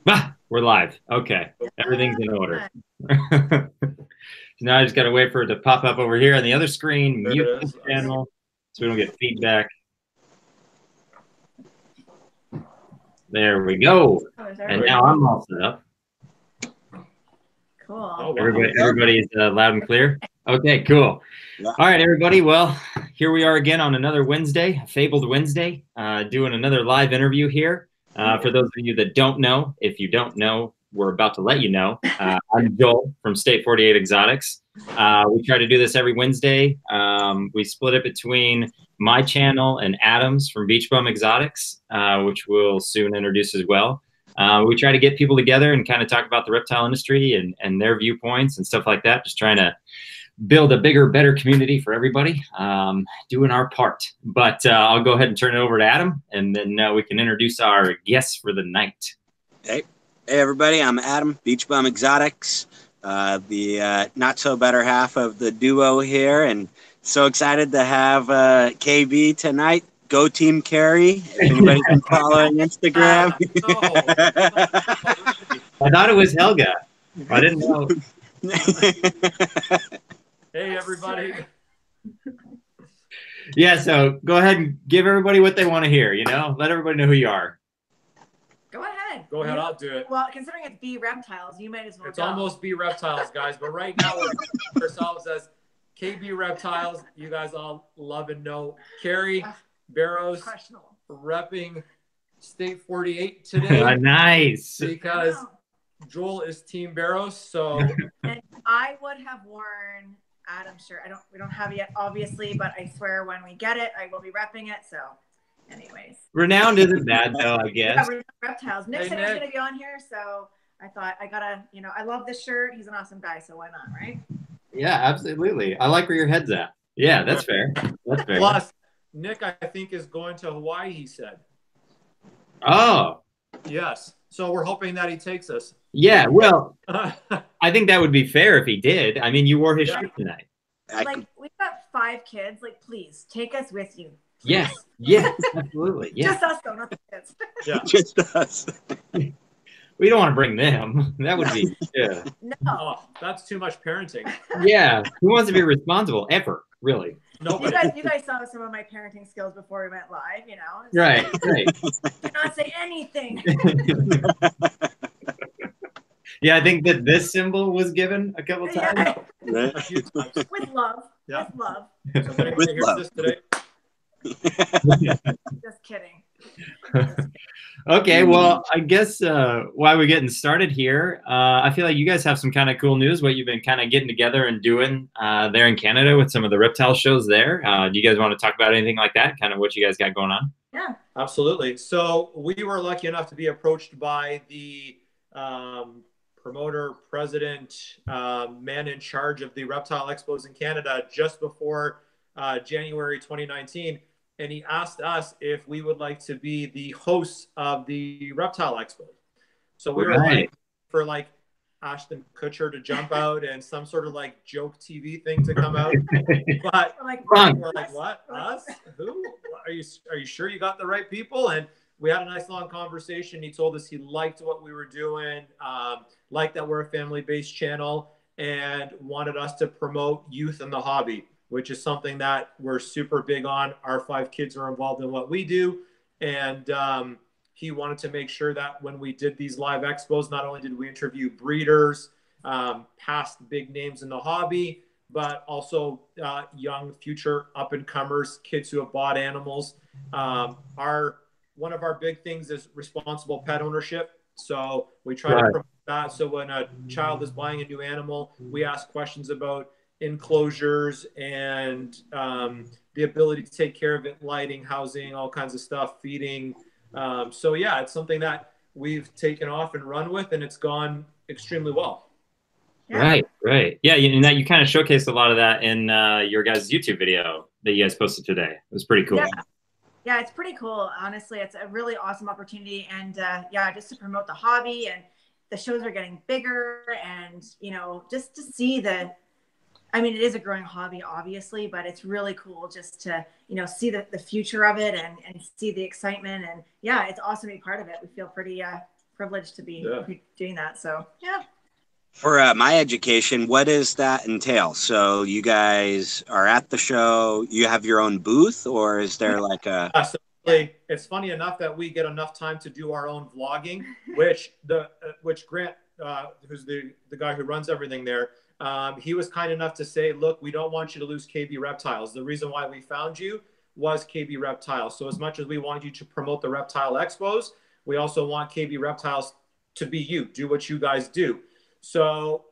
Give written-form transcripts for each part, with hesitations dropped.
Ah, we're live. Okay. Everything's in order. So now I just got to wait for it to pop up over here on the other screen, There mute it this is. channel so we don't get feedback. There we go. And now I'm all set up. Cool. Oh, wow. Everybody's loud and clear. Okay, cool. Yeah. All right, everybody. Well, here we are again on another Wednesday, a fabled Wednesday, doing another live interview here. For those of you that don't know, if you don't know, we're about to let you know. I'm Joel from State 48 Exotics. We try to do this every Wednesday. We split it between my channel and Adam's from Beach Bum Xotics, which we'll soon introduce as well. We try to get people together and kind of talk about the reptile industry and their viewpoints and stuff like that, just trying to build a bigger, better community for everybody, doing our part. But I'll go ahead and turn it over to Adam, and then we can introduce our guests for the night. Hey everybody, I'm Adam, Beach Bum Xotics, the not-so-better half of the duo here, and so excited to have KB tonight. Go Team Carrie, if anybody's been following Instagram. I thought it was Helga. I didn't know. Hey, everybody. Yeah, so go ahead and give everybody what they want to hear, you know? Let everybody know who you are. Go ahead. Go ahead, I'll do it. Well, considering it's Be Reptiles, you might as well It's almost Be Reptiles, guys, but right now we're ourselves as KB Reptiles. You guys all love and know Carrie Barrows repping State 48 today. Nice. Because Joel is Team Barrows, so. And I would have worn Adam's shirt. We don't have it yet, obviously, but I swear when we get it, I will be repping it. So, anyways. Renowned isn't bad though, I guess. Yeah, Reptiles. Nick said he was going to be on here, so I thought I gotta, I love this shirt. He's an awesome guy, so why not, right? Yeah, absolutely. I like where your head's at. Yeah, that's fair. That's fair. Plus, Nick, I think, is going to Hawaii, he said. Oh. Yes. So we're hoping that he takes us. Yeah, well, I think that would be fair if he did. I mean, you wore his shirt tonight. Like, we've got 5 kids. Like, please, take us with you. Please. Yes, yes, absolutely. Yeah. Just us, though, not the kids. Yeah. Just us. We don't want to bring them. That would be, yeah. No. Oh, that's too much parenting. Yeah. Who wants to be responsible ever, really? Nobody. You guys saw some of my parenting skills before we went live, Right, right. Do not say anything. Yeah, I think that this symbol was given a couple times. Yeah. Right. A few times. With love. Yeah. With love. So if anybody hears this today, Just kidding. Okay, well, I guess while we're getting started here, I feel like you guys have some kind of cool news, what you've been kind of getting together and doing there in Canada with some of the reptile shows there. Do you guys want to talk about anything like that, kind of what you guys got going on? Yeah. absolutely. So we were lucky enough to be approached by the promoter, president, man in charge of the reptile expos in Canada just before January 2019. And he asked us if we would like to be the hosts of the reptile expo. So we were like, for like Ashton Kutcher to jump out and some sort of like joke TV thing to come out. But we're like, what? Us? Who? Are you sure you got the right people? And we had a nice long conversation. He told us he liked what we were doing, liked that we're a family-based channel, and wanted us to promote youth in the hobby, which is something that we're super big on. Our 5 kids are involved in what we do. And he wanted to make sure that when we did these live expos, not only did we interview breeders, past big names in the hobby, but also young future up-and-comers, kids who have bought animals. One of our big things is responsible pet ownership. So we try to promote that. So when a child is buying a new animal, we ask questions about enclosures and the ability to take care of it, lighting, housing, all kinds of stuff, feeding. So yeah, it's something that we've taken off and run with, and it's gone extremely well. Yeah. Right. Yeah, and that you kind of showcased a lot of that in your guys' YouTube video that you guys posted today. It was pretty cool. Yeah, it's pretty cool. Honestly, it's a really awesome opportunity. And yeah, just to promote the hobby, and the shows are getting bigger, and, just to see I mean, it is a growing hobby, obviously, but it's really cool just to, see the future of it and see the excitement. And yeah, it's awesome to be part of it. We feel pretty privileged to be doing that. So yeah. For my education, what does that entail? So you guys are at the show, you have your own booth, or is there like a... So really, it's funny enough that we get enough time to do our own vlogging, which Grant, who's the guy who runs everything there, he was kind enough to say, look, we don't want you to lose KB Reptiles. The reason why we found you was KB Reptiles. So as much as we want you to promote the reptile expos, we also want KB Reptiles to be you, do what you guys do. So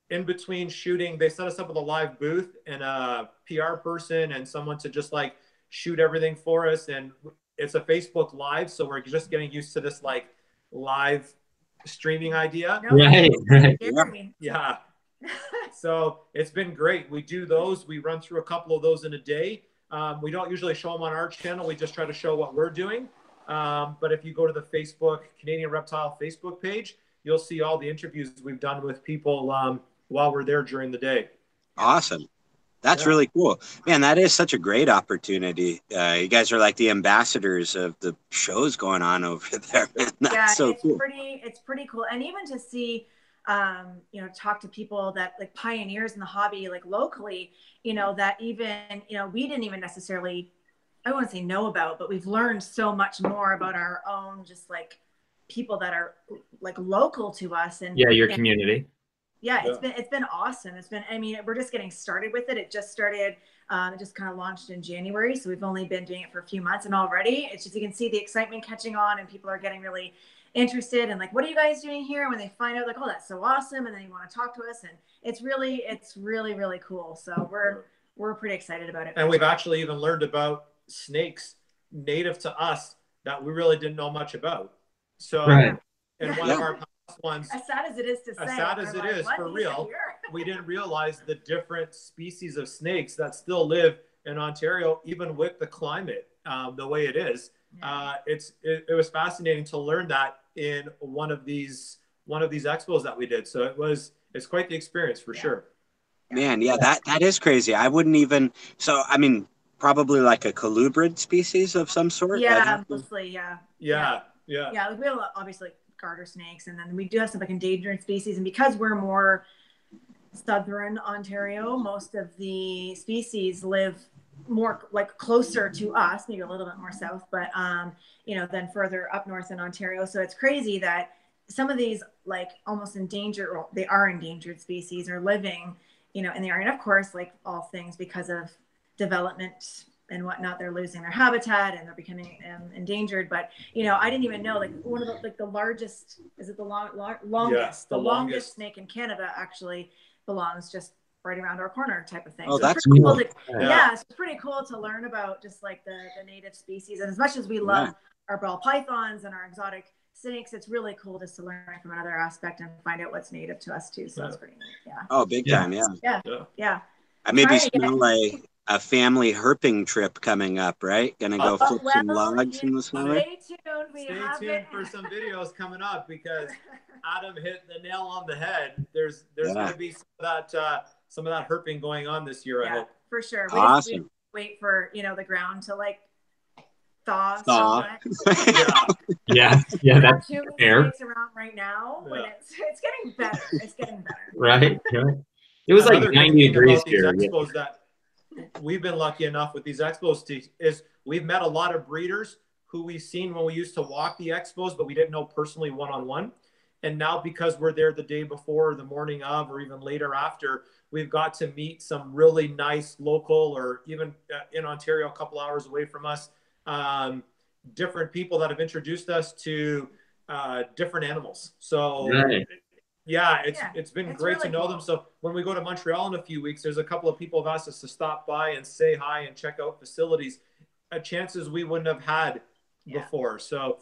in between shooting, they set us up with a live booth and a PR person and someone to just like shoot everything for us. And it's a Facebook Live. So we're just getting used to this like live streaming idea. Right. Yeah. So it's been great. We do those. We run through a couple of those in a day. We don't usually show them on our channel. We just try to show what we're doing. But if you go to the Facebook, Canadian Reptile Facebook page, you'll see all the interviews we've done with people while we're there during the day. Awesome. That's really cool. Man, that is such a great opportunity. You guys are like the ambassadors of the shows going on over there. That's so cool. It's pretty cool. And even to see, you know, talk to people that like pioneers in the hobby, like locally, you know, that even, you know, we didn't even necessarily, I wouldn't say know about, but we've learned so much more about our own, just like people that are like local to us. And your community. Yeah, it's been awesome. It's been, I mean, we're just getting started with it. It just started, it just kind of launched in January. So we've only been doing it for a few months, and already it's just, you can see the excitement catching on and people are getting really interested and like, what are you guys doing here? And when they find out like, oh, that's so awesome. And then you want to talk to us, and it's really, really cool. So we're pretty excited about it. And we've actually even learned about snakes native to us that we really didn't know much about. So in one of our past ones, as sad as it is to say, as sad as it is for real, we didn't realize the different species of snakes that still live in Ontario, even with the climate the way it is. It was fascinating to learn that in one of these expos that we did. So it's quite the experience for sure. Man, that is crazy. I wouldn't even, so I mean, probably like a colubrid species of some sort. Yeah, mostly, Yeah. Like we have obviously garter snakes, and then we do have some like endangered species. And because we're more southern Ontario, most of the species live more like closer to us, maybe a little bit more south, but you know, then further up north in Ontario. So it's crazy that some of these like almost endangered, or they are endangered species, are living, you know, in the area. And of course, like all things, because of development and whatnot, they're losing their habitat and they're becoming endangered. But you know, I didn't even know, like one of the, like the largest, is it the longest snake in Canada actually belongs just right around our corner type of thing. Oh, so that's cool. So it's pretty cool to learn about just like the native species. And as much as we love our ball pythons and our exotic snakes, it's really cool just to learn from another aspect and find out what's native to us too. So that's pretty neat. Oh, big time. Yeah. I maybe smell like a family herping trip coming up, right? Gonna go flip some logs in the summer. Stay tuned. Stay tuned for some videos coming up, because Adam hit the nail on the head. There's going to be some of that herping going on this year. I hope. For sure. Awesome. We wait for, you know, the ground to like thaw. Yeah, that's fair. Around right now, when it's getting better. It's getting better. Right. It was like 90 degrees here. Expos that we've been lucky enough with these expos is we've met a lot of breeders who we've seen when we used to walk the expos, but we didn't know personally one-on-one. And now, because we're there the day before, the morning of, or even later after, we've got to meet some really nice local, or even in Ontario, a couple hours away from us, different people that have introduced us to different animals. So it's been great really to know them. So when we go to Montreal in a few weeks, there's a couple of people have asked us to stop by and say hi and check out facilities, chances we wouldn't have had before. So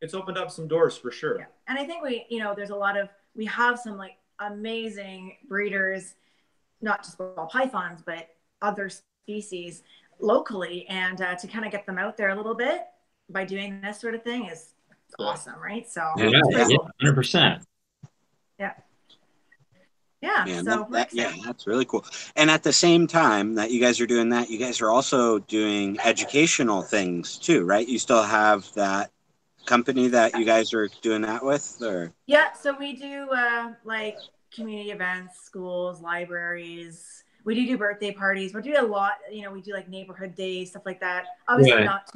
it's opened up some doors for sure. Yeah. And I think we have some like amazing breeders, not just ball pythons, but other species locally. And to kind of get them out there a little bit by doing this sort of thing is awesome, right? So 100%. Man, that's really cool. And at the same time that you guys are doing that, you guys are also doing educational things too, right? You still have that company that you guys are doing that with, or? Yeah, so we do like community events, schools, libraries. We do birthday parties. We do a lot. You know, we do like neighborhood days, stuff like that. Obviously, not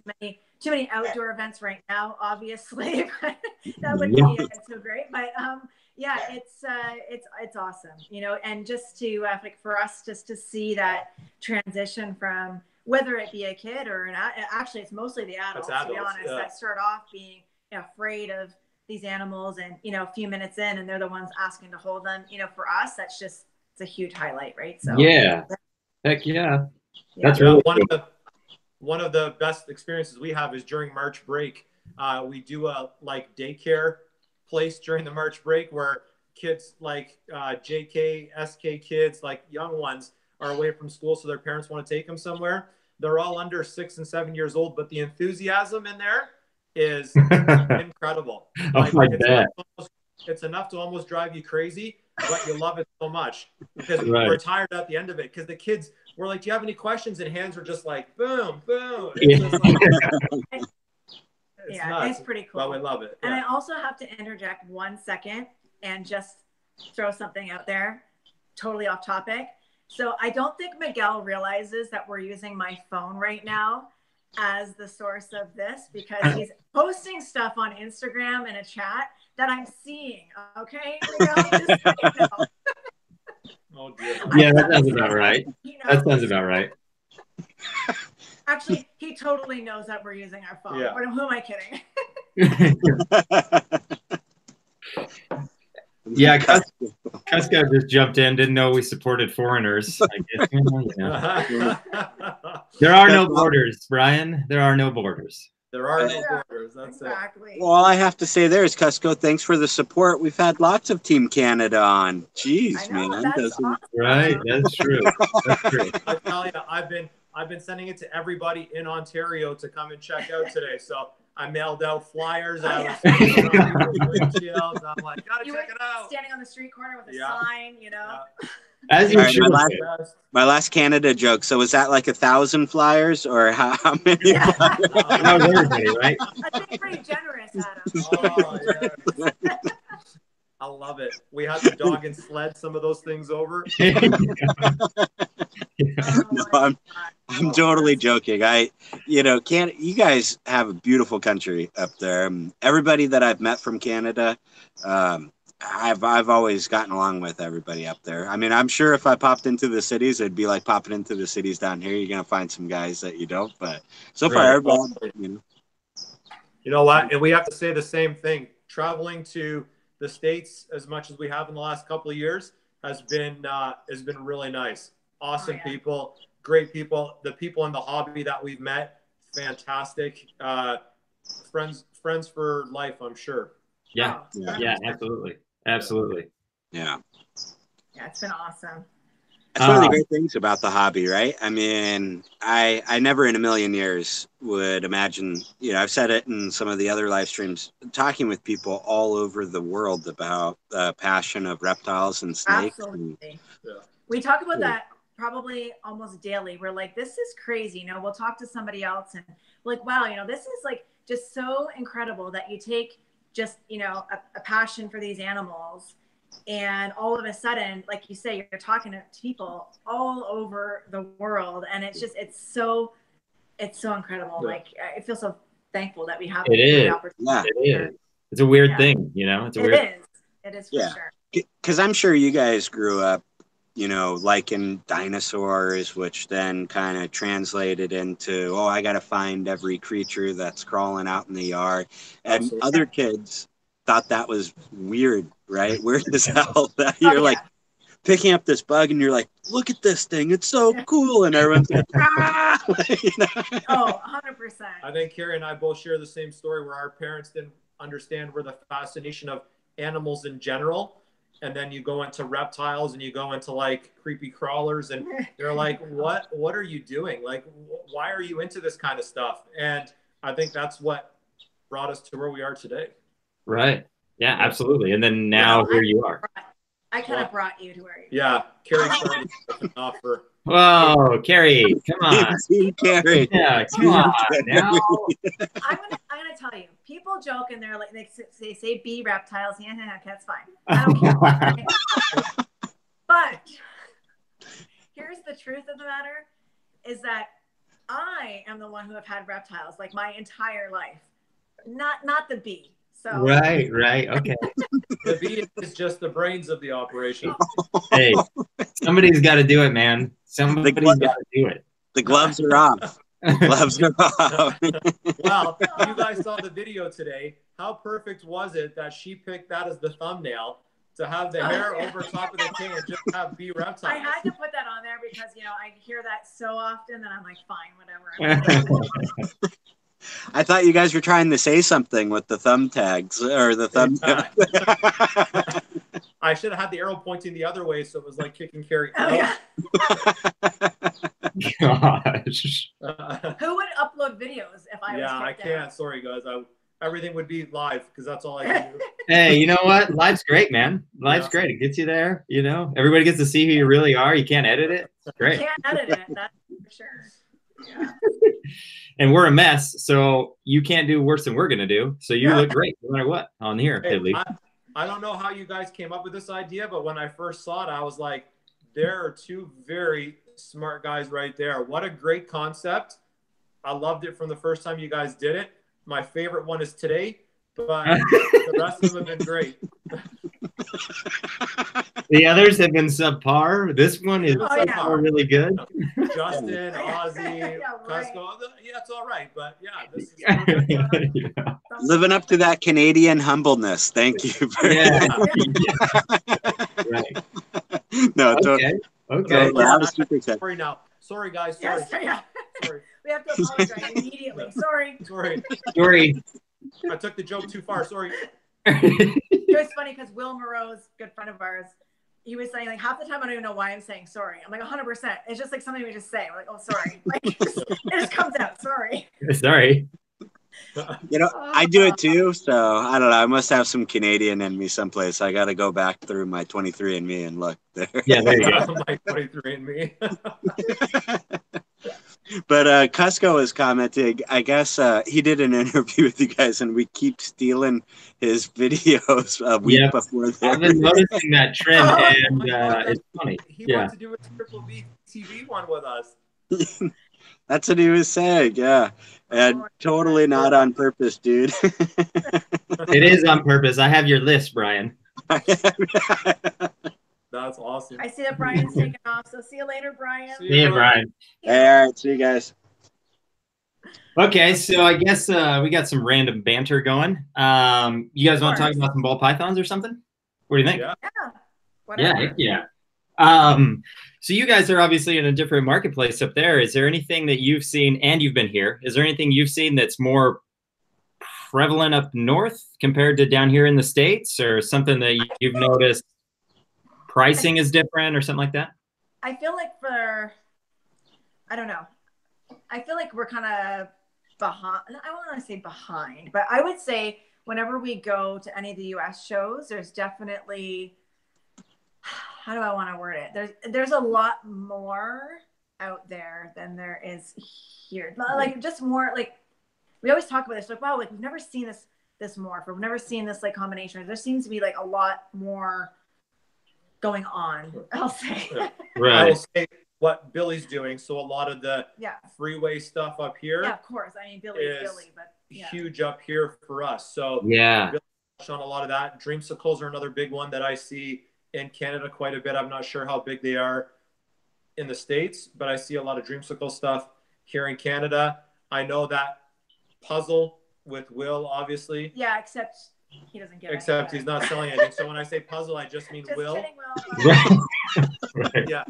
too many outdoor events right now. Obviously, that wouldn't be so great. But yeah, it's awesome. You know, and just to like for us, just to see that transition from whether it be a kid or actually, it's mostly the adults. To be honest, that start off being afraid of these animals, and a few minutes in, and they're the ones asking to hold them. For us, that's just it's a huge highlight, right? So yeah, heck yeah, that's really cool. One of the best experiences we have is during March break. We do a like daycare place during the March break where kids like JK, SK kids, like young ones, are away from school, so their parents want to take them somewhere. They're all under 6 and 7 years old, but the enthusiasm in there is incredible. Like, it's enough to almost drive you crazy, but you love it so much because we're tired at the end of it. Because the kids were like, "Do you have any questions?" And hands were just like, "Boom, boom." It's just like, it's pretty cool. But we love it. And I also have to interject 1 second and just throw something out there, totally off topic. So I don't think Miguel realizes that we're using my phone right now as the source of this, because he's posting stuff on Instagram in a chat that I'm seeing. Okay, Miguel, just so you know. Oh dear. Yeah, that sounds about right. That sounds about right. Actually, he totally knows that we're using our phone. Yeah. Who am I kidding? Yeah, Cuska just jumped in, didn't know we supported foreigners. I guess, There are no borders, Brian. There are no borders. There are no borders. That's exactly. Well, all I have to say there is, Cusco, thanks for the support. We've had lots of Team Canada on. Jeez, man. That's awesome. Right, that's true. That's true. I tell you, I've been sending it to everybody in Ontario to come and check out today. So I mailed out flyers. I was windshields. I'm like, gotta check it out. Standing on the street corner with a sign, As you should. My last Canada joke. So was that like 1,000 flyers, or how many? That was everybody, right? I think pretty generous, Adam. Oh, yeah. I love it. We had to dog and sled some of those things over. No, I'm totally joking. Canada, you guys have a beautiful country up there. Everybody that I've met from Canada, I've always gotten along with everybody up there. I mean, I'm sure if I popped into the cities, it'd be like popping into the cities down here. You're gonna find some guys that you don't, but so far, everybody, You know what? And we have to say the same thing. Traveling to the States as much as we have in the last couple of years has been really nice. Awesome people, great people. The people in the hobby that we've met, fantastic. Friends for life, I'm sure. Yeah, absolutely. Absolutely. Yeah, it's been awesome. That's one of the great things about the hobby, right? I mean, I never in a million years would imagine, I've said it in some of the other live streams, talking with people all over the world about the passion of reptiles and snakes. Absolutely. We talk about that probably almost daily. We're like, this is crazy. We'll talk to somebody else and we're like, wow, this is like just so incredible that you take just, a passion for these animals. And all of a sudden, like you say, you're talking to people all over the world. And it's so incredible. Yeah. Like, I feel so thankful that we have the opportunity. Yeah, it is. It's a weird thing, It is for sure. Because I'm sure you guys grew up, liking dinosaurs, which then kind of translated into, I got to find every creature that's crawling out in the yard. And other kids thought that was weird, right? Weird as hell that you're like picking up this bug and you're like, look at this thing, it's so cool, and everyone's like, ah! Oh, 100%. I think Carrie and I both share the same story where our parents didn't understand where the fascination of animals in general, and then you go into reptiles and you go into like creepy crawlers and they're like, what are you doing? Like, why are you into this kind of stuff? And I think that's what brought us to where we are today. Right. Yeah, absolutely. And then now here you are. I kind of brought you to where you are. Yeah. Carrie started an offer. Whoa, Carrie, come on. Carrie. Yeah, come on now. I'm gonna tell you, people joke and they're like, they say be reptiles. Yeah, okay, that's fine. I don't care. But here's the truth of the matter is that I am the one who have had reptiles like my entire life, not the bee. So Right, okay. The bee is just the brains of the operation. Hey, somebody's got to do it, man. Somebody's got to do it. The gloves are off. Gloves are off. Well, you guys saw the video today. How perfect was it that she picked that as the thumbnail to have the hair over top of the king and just have bee reptiles? I had to put that on there because, you know, I hear that so often that I'm like, fine, whatever. I thought you guys were trying to say something with the thumb tags or the thumb. I should have had the arrow pointing the other way, so it was like kicking Carrie. Oh, yeah. Gosh. Who would upload videos if I was Yeah, I kicked can't. out? Sorry, guys. Everything would be live because that's all I can do. Hey, you know what? Live's great, man. Live's great. It gets you there. You know, everybody gets to see who you really are. You can't edit it. It's great. You can't edit it. That's for sure. Yeah. And we're a mess, so you can't do worse than we're gonna do. So you look great no matter what on here, Hey, at least. I don't know how you guys came up with this idea, but when I first saw it, I was like, there are two very smart guys right there. What a great concept. I loved it from the first time you guys did it. My favorite one is today, but the rest of them have been great. The others have been subpar. This one is really good. Justin, Ozzy, Yeah, right. Cusco. Yeah, it's all right, but yeah, this is Yeah. Living up to that Canadian humbleness. Thank you. Right. No, Okay. totally. I was super excited. Sorry now. Sorry, guys. Sorry. Yes, yeah. Sorry. We have to apologize immediately. Sorry. Sorry. I took the joke too far. Sorry. It was funny because Will Moreau's good friend of ours, he was saying like half the time I don't even know why I'm saying sorry. I'm like 100%. It's just like something we just say. We're like, oh, sorry. Like it just comes out. Sorry. Sorry. You know, I do it too, so I don't know. I must have some Canadian in me someplace. I got to go back through my 23andMe and look there. Yeah, there you go. My 23andMe. But Cusco was commenting, I guess he did an interview with you guys, and we keep stealing his videos a week before that. I've been noticing that trend, and it's funny. He wanted to do a Triple B TV one with us. That's what he was saying, yeah. And totally not on purpose, dude. It is on purpose. I have your list, Brian. That's awesome. I see that Brian's taking off. So see you later, Brian. See you, Brian. Hey, all right. See you guys. Okay, so I guess we got some random banter going. You guys want to talk about some ball pythons or something? What do you think? Yeah. Whatever. Yeah. So you guys are obviously in a different marketplace up there. Is there anything that you've seen, and you've been here, is there anything you've seen that's more prevalent up north compared to down here in the States, or something that you've noticed pricing is different or something like that? I feel like I don't know. I feel like we're kind of behind. I don't want to say behind, but I would say whenever we go to any of the US shows, there's definitely, how do I want to word it? There's a lot more out there than there is here. Like just more like, we always talk about this, like, wow, like we've never seen this morph, or we've never seen this like combination. There seems to be like a lot more going on, I'll say. Right. I will say what Billy's doing. So a lot of the freeway stuff up here. Yeah, of course. I mean, Billy's Billy, but huge up here for us. So yeah, on a lot of that. Dreamsicles are another big one that I see in Canada quite a bit. I'm not sure how big they are in the States, but I see a lot of dreamsicle stuff here in Canada. I know that puzzle with Will, obviously. Yeah, except he doesn't get it. Except he's not selling anything. So when I say puzzle, I just mean Will. Kidding, Will. Right. Yeah.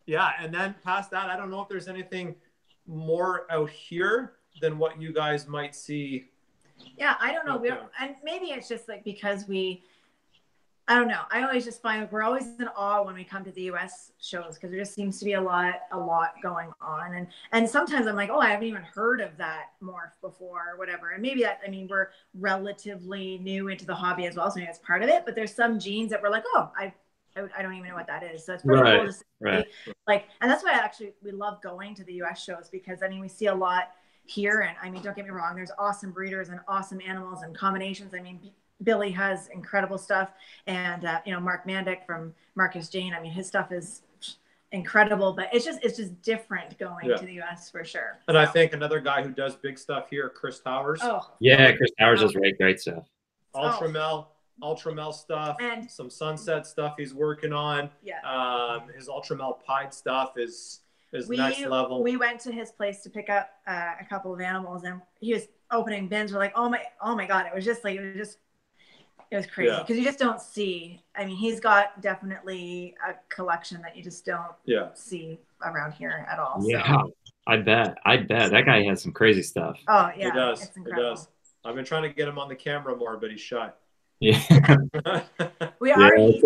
Yeah. And then past that, I don't know if there's anything more out here than what you guys might see. Yeah, I don't know. And maybe it's just like because I don't know. I always just find we're always in awe when we come to the US shows because there just seems to be a lot going on. And sometimes I'm like, oh, I haven't even heard of that morph before or whatever. And maybe we're relatively new into the hobby as well. So maybe that's part of it. But there's some genes that we're like, oh, I don't even know what that is. So it's pretty cool to see. Like, and that's why we love going to the US shows because, I mean, we see a lot here. And I mean, don't get me wrong, there's awesome breeders and awesome animals and combinations. I mean, Billy has incredible stuff. And, you know, Mark Mandick from Marcus Jane, I mean, his stuff is incredible, but it's just different going to the US for sure. And I think another guy who does big stuff here, Chris Towers. Oh yeah, Chris Towers does great stuff. Ultramel stuff, and some sunset stuff he's working on. Yeah. His ultramel pied stuff is next level. We went to his place to pick up a couple of animals, and he was opening bins. We're like, oh my God, it was crazy because you just don't see. I mean, he's got definitely a collection that you just don't see around here at all. Yeah, so. I bet that guy has some crazy stuff. Oh yeah, he does. It's incredible. He does. I've been trying to get him on the camera more, but he's shy. Yeah. The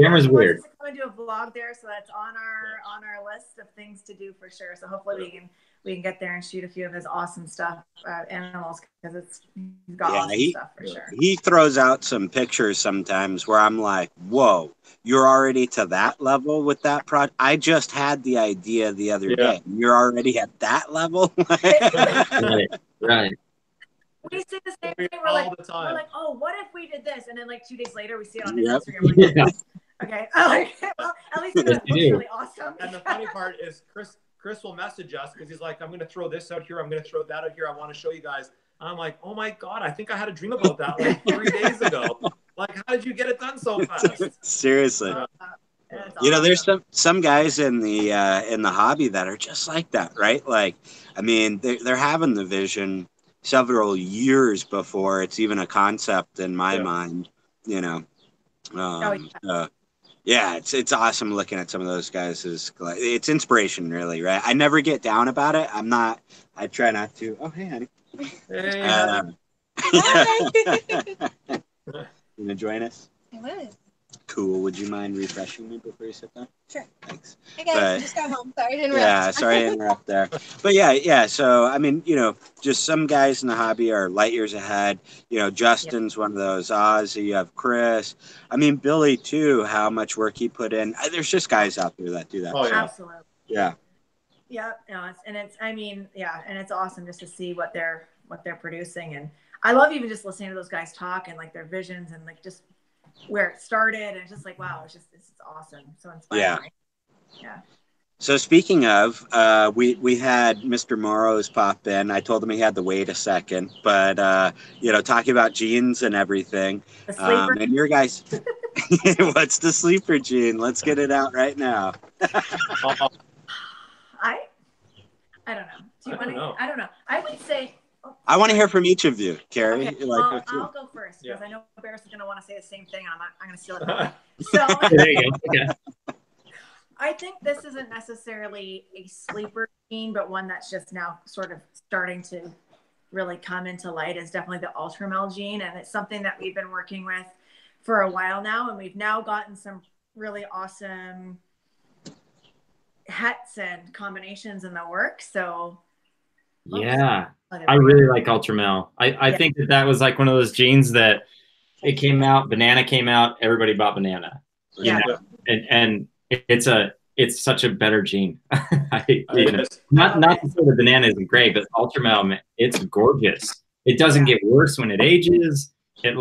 camera's weird. We're going to do a vlog there, so that's on our list of things to do for sure. So hopefully we can get there and shoot a few of his awesome stuff, animals, because he's got awesome stuff for sure. He throws out some pictures sometimes where I'm like, whoa, you're already to that level with that project. I just had the idea the other day. You're already at that level. Right. We say the same thing. We're like, oh, what if we did this? And then like 2 days later, we see it on his Instagram. We're like, okay. Well, at least it looks really awesome. And the funny part is Chris will message us because he's like, I'm going to throw this out here. I'm going to throw that out here. I want to show you guys. And I'm like, oh my God, I think I had a dream about that like 3 days ago. Like, how did you get it done so fast? Seriously. You know, there's some guys in the hobby that are just like that, right? Like, I mean, they're having the vision several years before it's even a concept in my mind, you know. It's awesome looking at some of those guys. It's inspiration, really, right? I never get down about it. I try not to. Oh, hey, honey. Hey, you gonna join us? I would. Cool. Would you mind refreshing me before you sit down? Sure. Thanks. Hey guys, I just got home. Sorry to interrupt. Yeah, sorry to interrupt there. But yeah. So, I mean, you know, just some guys in the hobby are light years ahead. You know, Justin's one of those. Ozzy, you have Chris. I mean, Billy, too, how much work he put in. There's just guys out there that do that. Oh, yeah. Absolutely. Yeah. Yeah. No, and it's awesome just to see what they're producing. And I love even just listening to those guys talk and like their visions and like just where it started, and it's just like, wow, it's awesome, so inspiring. Yeah. So speaking of, we had Mr. Morrows pop in. I told him he had to wait a second, but you know, talking about genes and everything. The sleeper. And your guys, what's the sleeper gene? Let's get it out right now. I don't know. Do you want to? I don't know. I would say. I want to hear from each of you, Carrie. Okay. I'll go first because I know Barris is going to want to say the same thing. And I'm going to steal it. So there you go. Okay. I think this isn't necessarily a sleeper gene, but one that's just now sort of starting to really come into light is definitely the ultramel gene. And it's something that we've been working with for a while now. And we've now gotten some really awesome hets and combinations in the work. So yeah, I really like ultramel. I think that was like one of those genes that it came out, banana came out, everybody bought banana. Yeah. You know? And it's such a better gene. Not to say the banana isn't great, but ultramel, it's gorgeous. It doesn't get worse when it ages. It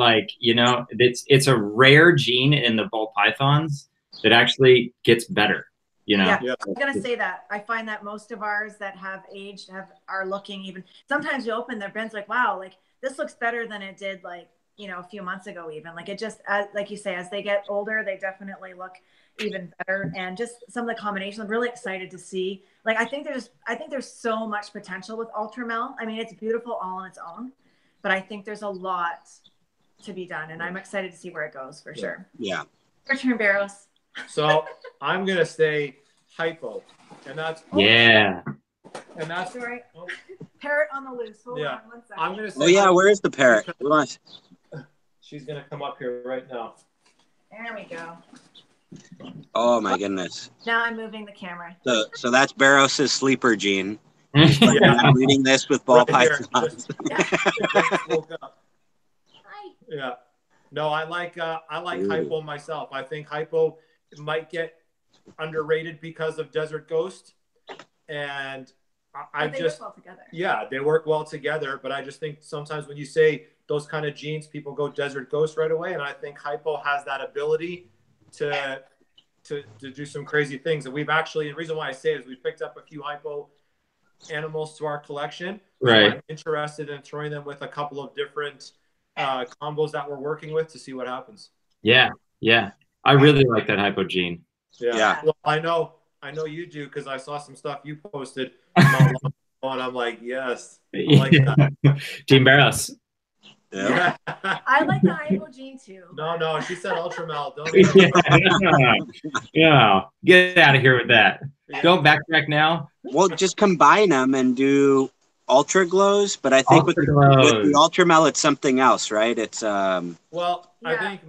it's a rare gene in the ball pythons that actually gets better. You know? Yeah, I'm gonna say that. I find that most of ours that have aged are looking even. Sometimes you open their bins like, wow, like this looks better than it did like a few months ago even. Like it just like you say, as they get older, they definitely look even better. And just some of the combinations, I'm really excited to see. Like I think there's so much potential with ultramel. I mean, it's beautiful all on its own, but I think there's a lot to be done, and I'm excited to see where it goes for sure. Yeah. Your turn, Barros. So I'm gonna say hypo, and that's And that's right. Oh. Parrot on the loose. Hold on 1 second. I'm gonna say. Oh yeah, where is the parrot? She's gonna come up here right now. There we go. Oh my goodness. Now I'm moving the camera. So that's Barros's sleeper gene. I'm reading this with ball pythons. Hi. Yeah. No, I like hypo myself. I think hypo might get underrated because of Desert Ghost, and They work well together. Yeah, they work well together. But I just think sometimes when you say those kind of genes, people go desert ghost right away. And I think hypo has that ability to do some crazy things. And we've actually, the reason why I say it is we picked up a few hypo animals to our collection. Right. So I'm interested in throwing them with a couple of different combos that we're working with to see what happens. Yeah. Yeah. I really like that hypo gene. Yeah. Well, I know you do, because I saw some stuff you posted not long ago, and I'm like, yes, I like that. Team Barros. Yeah. I like the hypo gene too. No, she said ultramel. Yeah. Get out of here with that. Yeah. Don't backtrack now. Well, just combine them and do ultra glows, but I think with the ultramel, it's something else, right? It's Well, I think,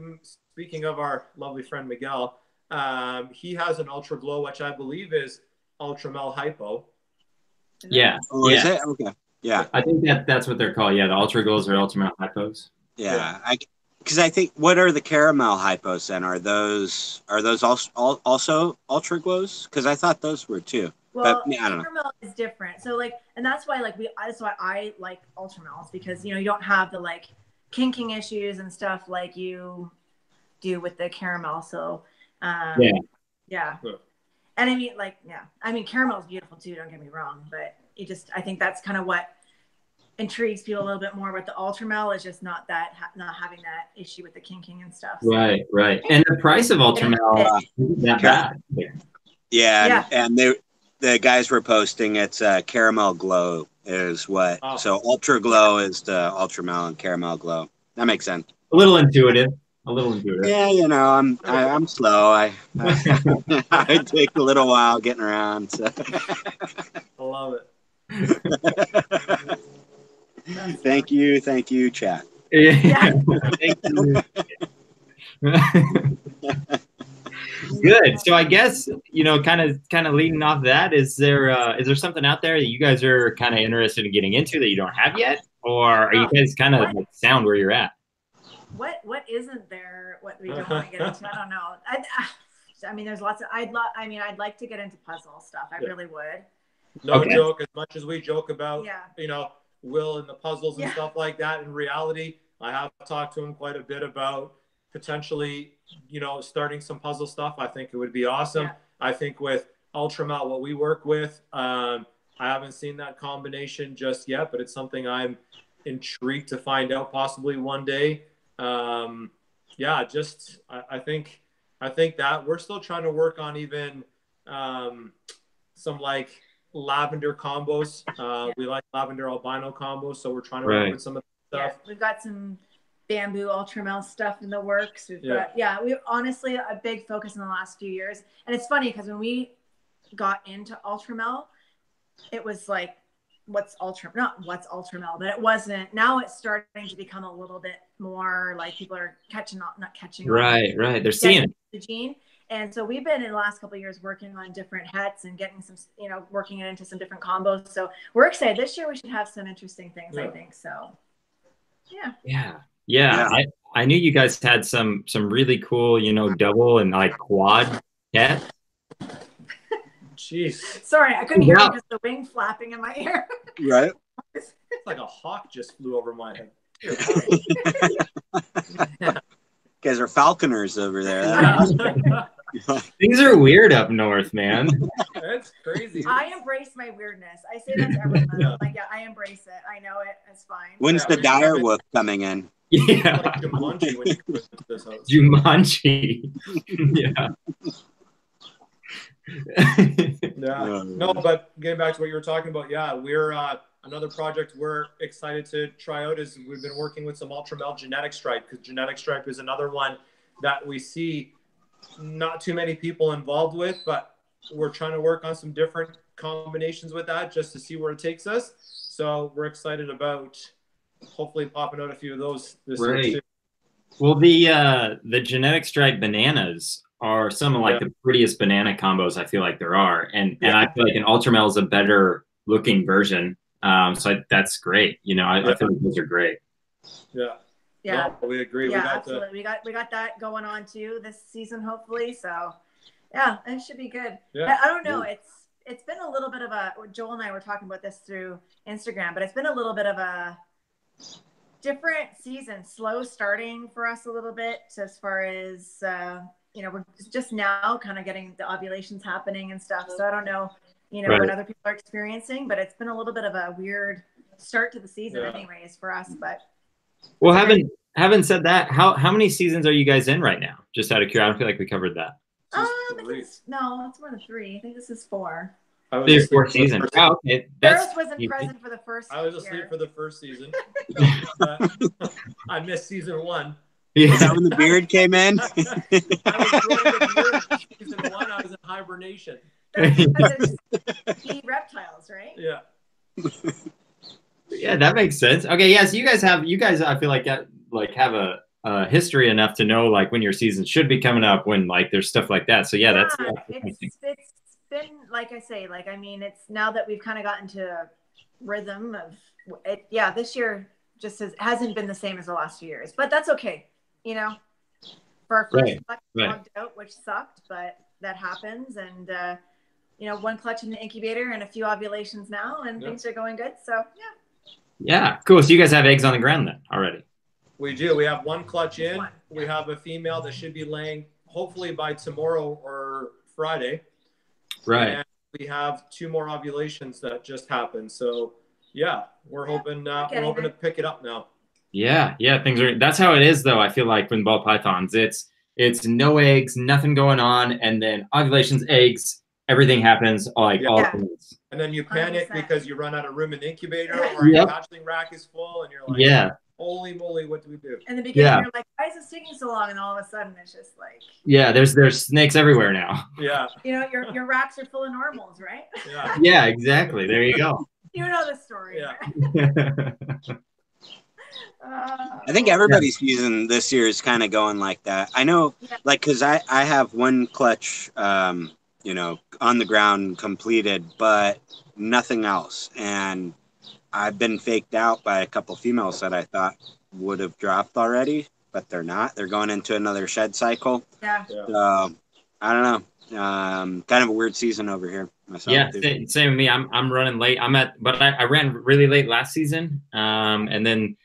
speaking of our lovely friend Miguel, he has an ultra glow, which I believe is ultramel hypo. Yeah. Oh, is it? Okay. Yeah. I think that's what they're called. Yeah, the ultra glows are ultramel hypos. Yeah. Because I think, what are the caramel hypos then? Are those also ultra glows? Because I thought those were too. Well, but, I don't know. caramel is different. So and that's why that's why I like ultramels, because you don't have the kinking issues and stuff like you do with the caramel. So yeah. And I mean caramel is beautiful too, don't get me wrong, but I think that's kind of what intrigues people a little bit more. But the ultramel is just not having that issue with the kinking and stuff. So. Right. And the price of ultramel isn't that bad. Yeah. And the guys were posting it's caramel glow is what. Oh. So ultra glow is the ultramel and caramel glow. That makes sense. A little intuitive. Yeah, I'm slow. I take a little while getting around. So. I love it. Thank you, chat. Yeah. Thank you. Good. So I guess kind of leading off that, is there something out there that you guys are kind of interested in getting into that you don't have yet, or are you guys kind of sound where you're at? What isn't there? What we don't want to get into? I don't know. I mean, there's lots of. I'd like to get into puzzle stuff. I really would. No joke. As much as we joke about, Will and the puzzles and stuff like that, in reality, I have talked to him quite a bit about potentially, starting some puzzle stuff. I think it would be awesome. Yeah. I think with ultramel, what we work with, I haven't seen that combination just yet, but it's something I'm intrigued to find out possibly one day. I think that we're still trying to work on even some lavender combos. We like lavender albino combos, so we're trying to work with some of that stuff. We've got some bamboo ultramel stuff in the works. We honestly a big focus in the last few years. And it's funny because when we got into ultramel, it was like, not what's ultramel, but it wasn't. Now it's starting to become a little bit more like people are not catching on. Right. They're seeing the gene. And so we've been in the last couple of years working on different hets and getting some, working it into some different combos. So we're excited. This year we should have some interesting things, I think. So, yeah. I knew you guys had some really cool, double and quad hets. Jeez. Sorry, I couldn't hear because the wing flapping in my ear. Right. It's like a hawk just flew over my head. Guys are falconers over there. Things are weird up north, man. That's crazy. I embrace my weirdness. I say that to everyone. I embrace it. I know it. It's fine. When's the dire wolf coming in? Yeah. Like Jumanji when you come into this house. Jumanji. Yeah. No, but getting back to what you were talking about, we're another project we're excited to try out is we've been working with some ultramel genetic stripe, because genetic stripe is another one that we see not too many people involved with, but we're trying to work on some different combinations with that just to see where it takes us. So we're excited about hopefully popping out a few of those this year too. Well, the genetic stripe bananas are some of the prettiest banana combos I feel like there are, and I feel like an ultramel is a better looking version. So that's great. I feel like those are great. Yeah, no, we agree. Yeah, absolutely. We got that going on too this season, hopefully. So, it should be good. Yeah. I don't know. it's been a little bit of a, Joel and I were talking about this through Instagram, but it's been a little bit of a different season, slow starting for us a little bit as far as, you know, we're just now kind of getting the ovulations happening and stuff. So I don't know, you know, what other people are experiencing, but it's been a little bit of a weird start to the season anyways for us, but. Well, having said that, how many seasons are you guys in right now? Just out of curiosity, I don't feel like we covered that. No, it's more than 3. I think this is 4. This is 4th season. Oh, okay. Barros wasn't present for the first. I was asleep for the first season. I missed season 1. Yeah. Is that when the beard came in? I was growing the beard in season 1. I was in hibernation. That's because it's reptiles, right? Yeah. Yeah, that makes sense. Okay, yeah. So you guys, I feel like have a history enough to know like when your season should be coming up, when like there's stuff like that. So yeah, it's been like I say, like I mean, it's now that we've kind of gotten to a rhythm of it. Yeah, this year just hasn't been the same as the last few years, but that's okay. You know, for our first clutch logged out, which sucked, but that happens. And you know, 1 clutch in the incubator and a few ovulations now, and things are going good. So yeah. Yeah, cool. So you guys have eggs on the ground then already? We do. We have 1 clutch in. We have a female that should be laying hopefully by tomorrow or Friday. Right. And we have 2 more ovulations that just happened. So yeah, we're hoping to pick it up now. Yeah, That's how it is though. I feel like when ball pythons, it's no eggs, nothing going on, and then ovulations, eggs, everything happens all at once. And then you panic 100%. Because you run out of room in the incubator, or your hatchling rack is full, and you're like, holy moly, what do we do? In the beginning, you're like, why is this taking so long? And all of a sudden, it's just like, there's snakes everywhere now. Yeah. You know, your racks are full of normals, right? Yeah. Yeah, exactly. There you go. You know the story. Yeah. I think everybody's season this year is kind of going like that. I know, like, because I have 1 clutch, you know, on the ground completed, but nothing else. And I've been faked out by a couple females that I thought would have dropped already, but they're not. They're going into another shed cycle. Yeah. So I don't know. Kind of a weird season over here myself. Yeah, same with me. I'm running late. I ran really late last season. And then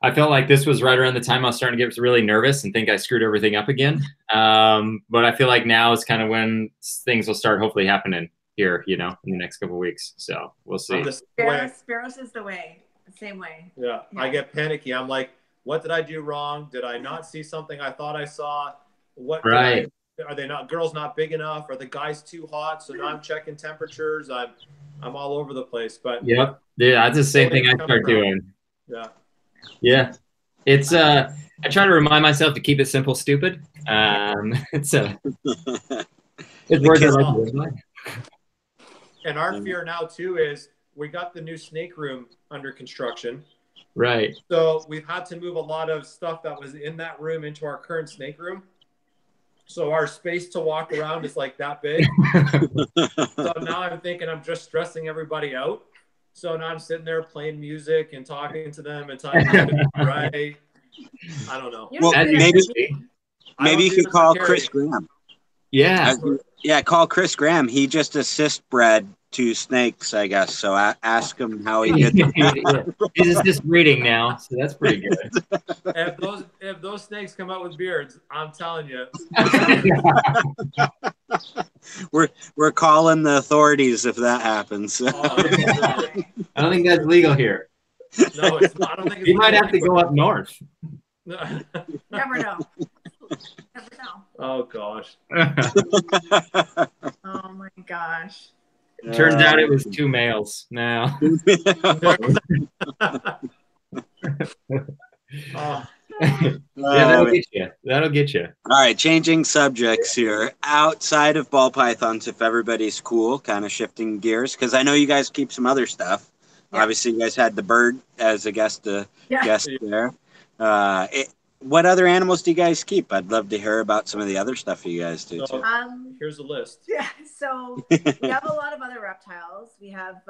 I felt like this was right around the time I was starting to get really nervous and think I screwed everything up again. But I feel like now is kind of when things will start hopefully happening here, you know, in the next couple of weeks. So we'll see. Sparrows is the way. The same way. Yeah. I get panicky. I'm like, what did I do wrong? Did I not see something I thought I saw? Are they not, girls not big enough? Are the guys too hot? So now I'm checking temperatures. I'm all over the place. But yeah, that's the same thing I start doing. Yeah. Yeah. It's I try to remind myself to keep it simple, stupid. It's worth it. And our fear now too is we got the new snake room under construction. Right. So we've had to move a lot of stuff that was in that room into our current snake room. So our space to walk around is like that big. So now I'm thinking I'm just stressing everybody out. So now I'm sitting there playing music and talking to them and talking to them, right? I don't know. Well, maybe you could call Chris Graham. Yeah. Call Chris Graham. He just assist bred 2 snakes, I guess. So ask him how he did that. He's just breeding now, so that's pretty good. If those snakes come out with beards, I'm telling you. We're calling the authorities if that happens. I don't think that's legal here. No, it's not. I don't think it's you might have to go up north. Never know. Never know. Oh gosh. Oh my gosh. Turns out it was 2 males now. That'll get you. That'll get you. All right, changing subjects here. Outside of ball pythons, if everybody's cool, kind of shifting gears, because I know you guys keep some other stuff. Yeah. Obviously, you guys had the bird as a guest there. What other animals do you guys keep? I'd love to hear about some of the other stuff you guys do too. Here's a list. Yeah, so we have a lot of other reptiles. We have,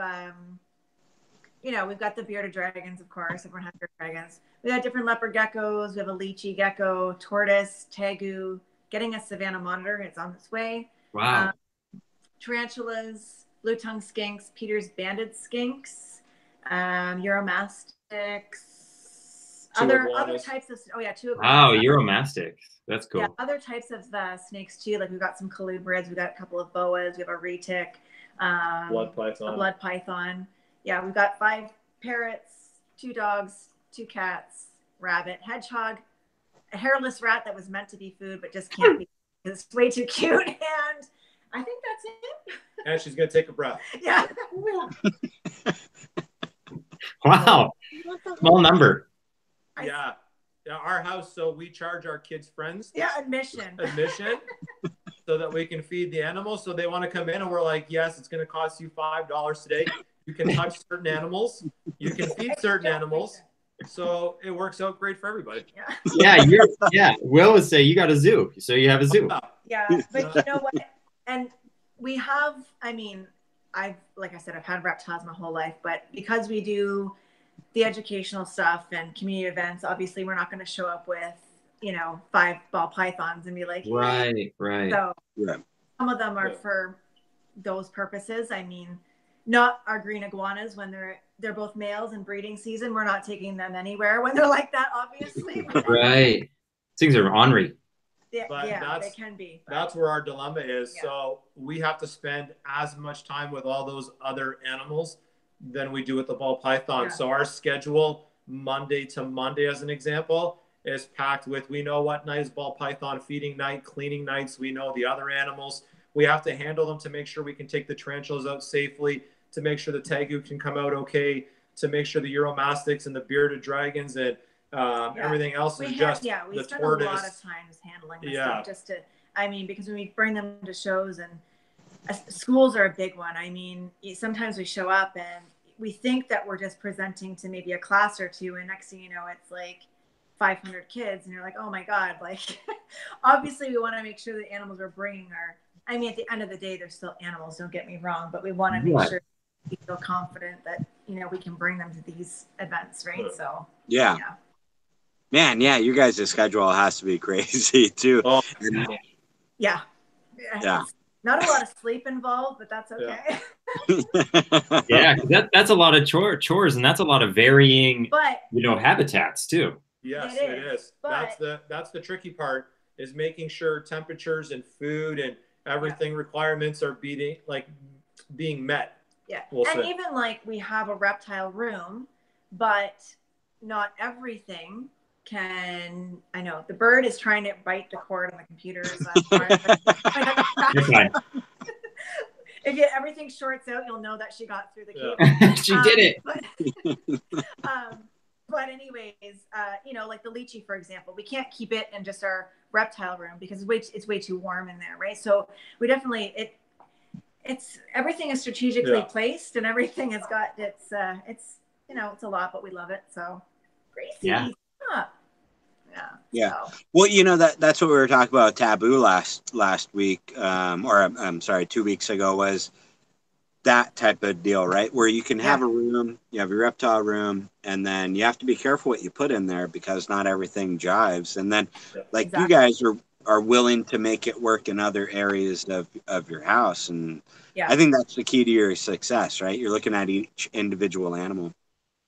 you know, we've got the bearded dragons, of course. Everyone has bearded dragons. We got different leopard geckos. We have a lychee gecko, tortoise, tegu, getting a Savannah monitor. It's on its way. Wow. Tarantulas. blue-tongued skinks, Peter's banded skinks, Euromastics, other types of, oh yeah, 2 iguanas. Wow, Euromastics. That's cool. Yeah, other types of snakes too. Like we've got some colubrids, we've got a couple of boas, we have a retic, blood python. A blood python. Yeah, we've got 5 parrots, 2 dogs, 2 cats, rabbit, hedgehog, a hairless rat that was meant to be food but just can't be because it's way too cute. And I think that's it. And she's gonna take a breath. Yeah. Wow. Small number. Yeah. Our house, so we charge our kids' friends. Yeah, admission. So that we can feed the animals. So they want to come in and we're like, yes, it's going to cost you $5 today. You can touch certain animals. You can feed certain animals. So it works out great for everybody. Yeah. Will would say you got a zoo. So you have a zoo. Yeah, but you know what? And we have, I mean, like I said, I've had reptiles my whole life, but because we do the educational stuff and community events, obviously we're not going to show up with, 5 ball pythons and be like, hey. Right. So some of them are for those purposes. I mean, not our green iguanas when they're both males in breeding season. We're not taking them anywhere when they're like that, obviously. Right. Things are ornery. Yeah, they can be. That's where our dilemma is. Yeah. So we have to spend as much time with all those other animals than we do with the ball python. Yeah. So our schedule, Monday to Monday, as an example, is packed with, we know what night is ball python feeding night, cleaning nights. We know the other animals. We have to handle them to make sure we can take the tarantulas out safely, to make sure the tegu can come out okay, to make sure the Euromastics and the bearded dragons and everything else is just we the spend tortoise. a lot of time handling this stuff just to, because when we bring them to shows and schools are a big one. I mean, sometimes we show up and we think that we're just presenting to maybe a class or 2, and next thing you know, it's like 500 kids, and you're like, oh my God, like, obviously we want to make sure the animals we're bringing are, at the end of the day, they're still animals, don't get me wrong, but we want to make sure we feel confident that, we can bring them to these events, right? So, Man, you guys' schedule has to be crazy too. Oh, yeah. Not a lot of sleep involved, but that's okay. Yeah, that's a lot of chores, and that's a lot of varying, habitats too. Yes, it is. But that's the tricky part, is making sure temperatures and food and everything requirements are being met. Yeah, even like we have a reptile room, but not everything can. I know the bird is trying to bite the cord on the computer. So if everything shorts out, you'll know that she got through the cable. She did it. But anyways, like the lychee, for example, we can't keep it in just our reptile room because it's way too warm in there, right? So we definitely it's everything is strategically placed, and everything has got it's a lot, but we love it. So Gracie, So. Well, that's what we were talking about taboo last week, or I'm sorry, 2 weeks ago, was that type of deal, right? Where you can have a room, you have your reptile room, and then you have to be careful what you put in there because not everything jives. And then you guys are willing to make it work in other areas of your house. And I think that's the key to your success, right? You're looking at each individual animal.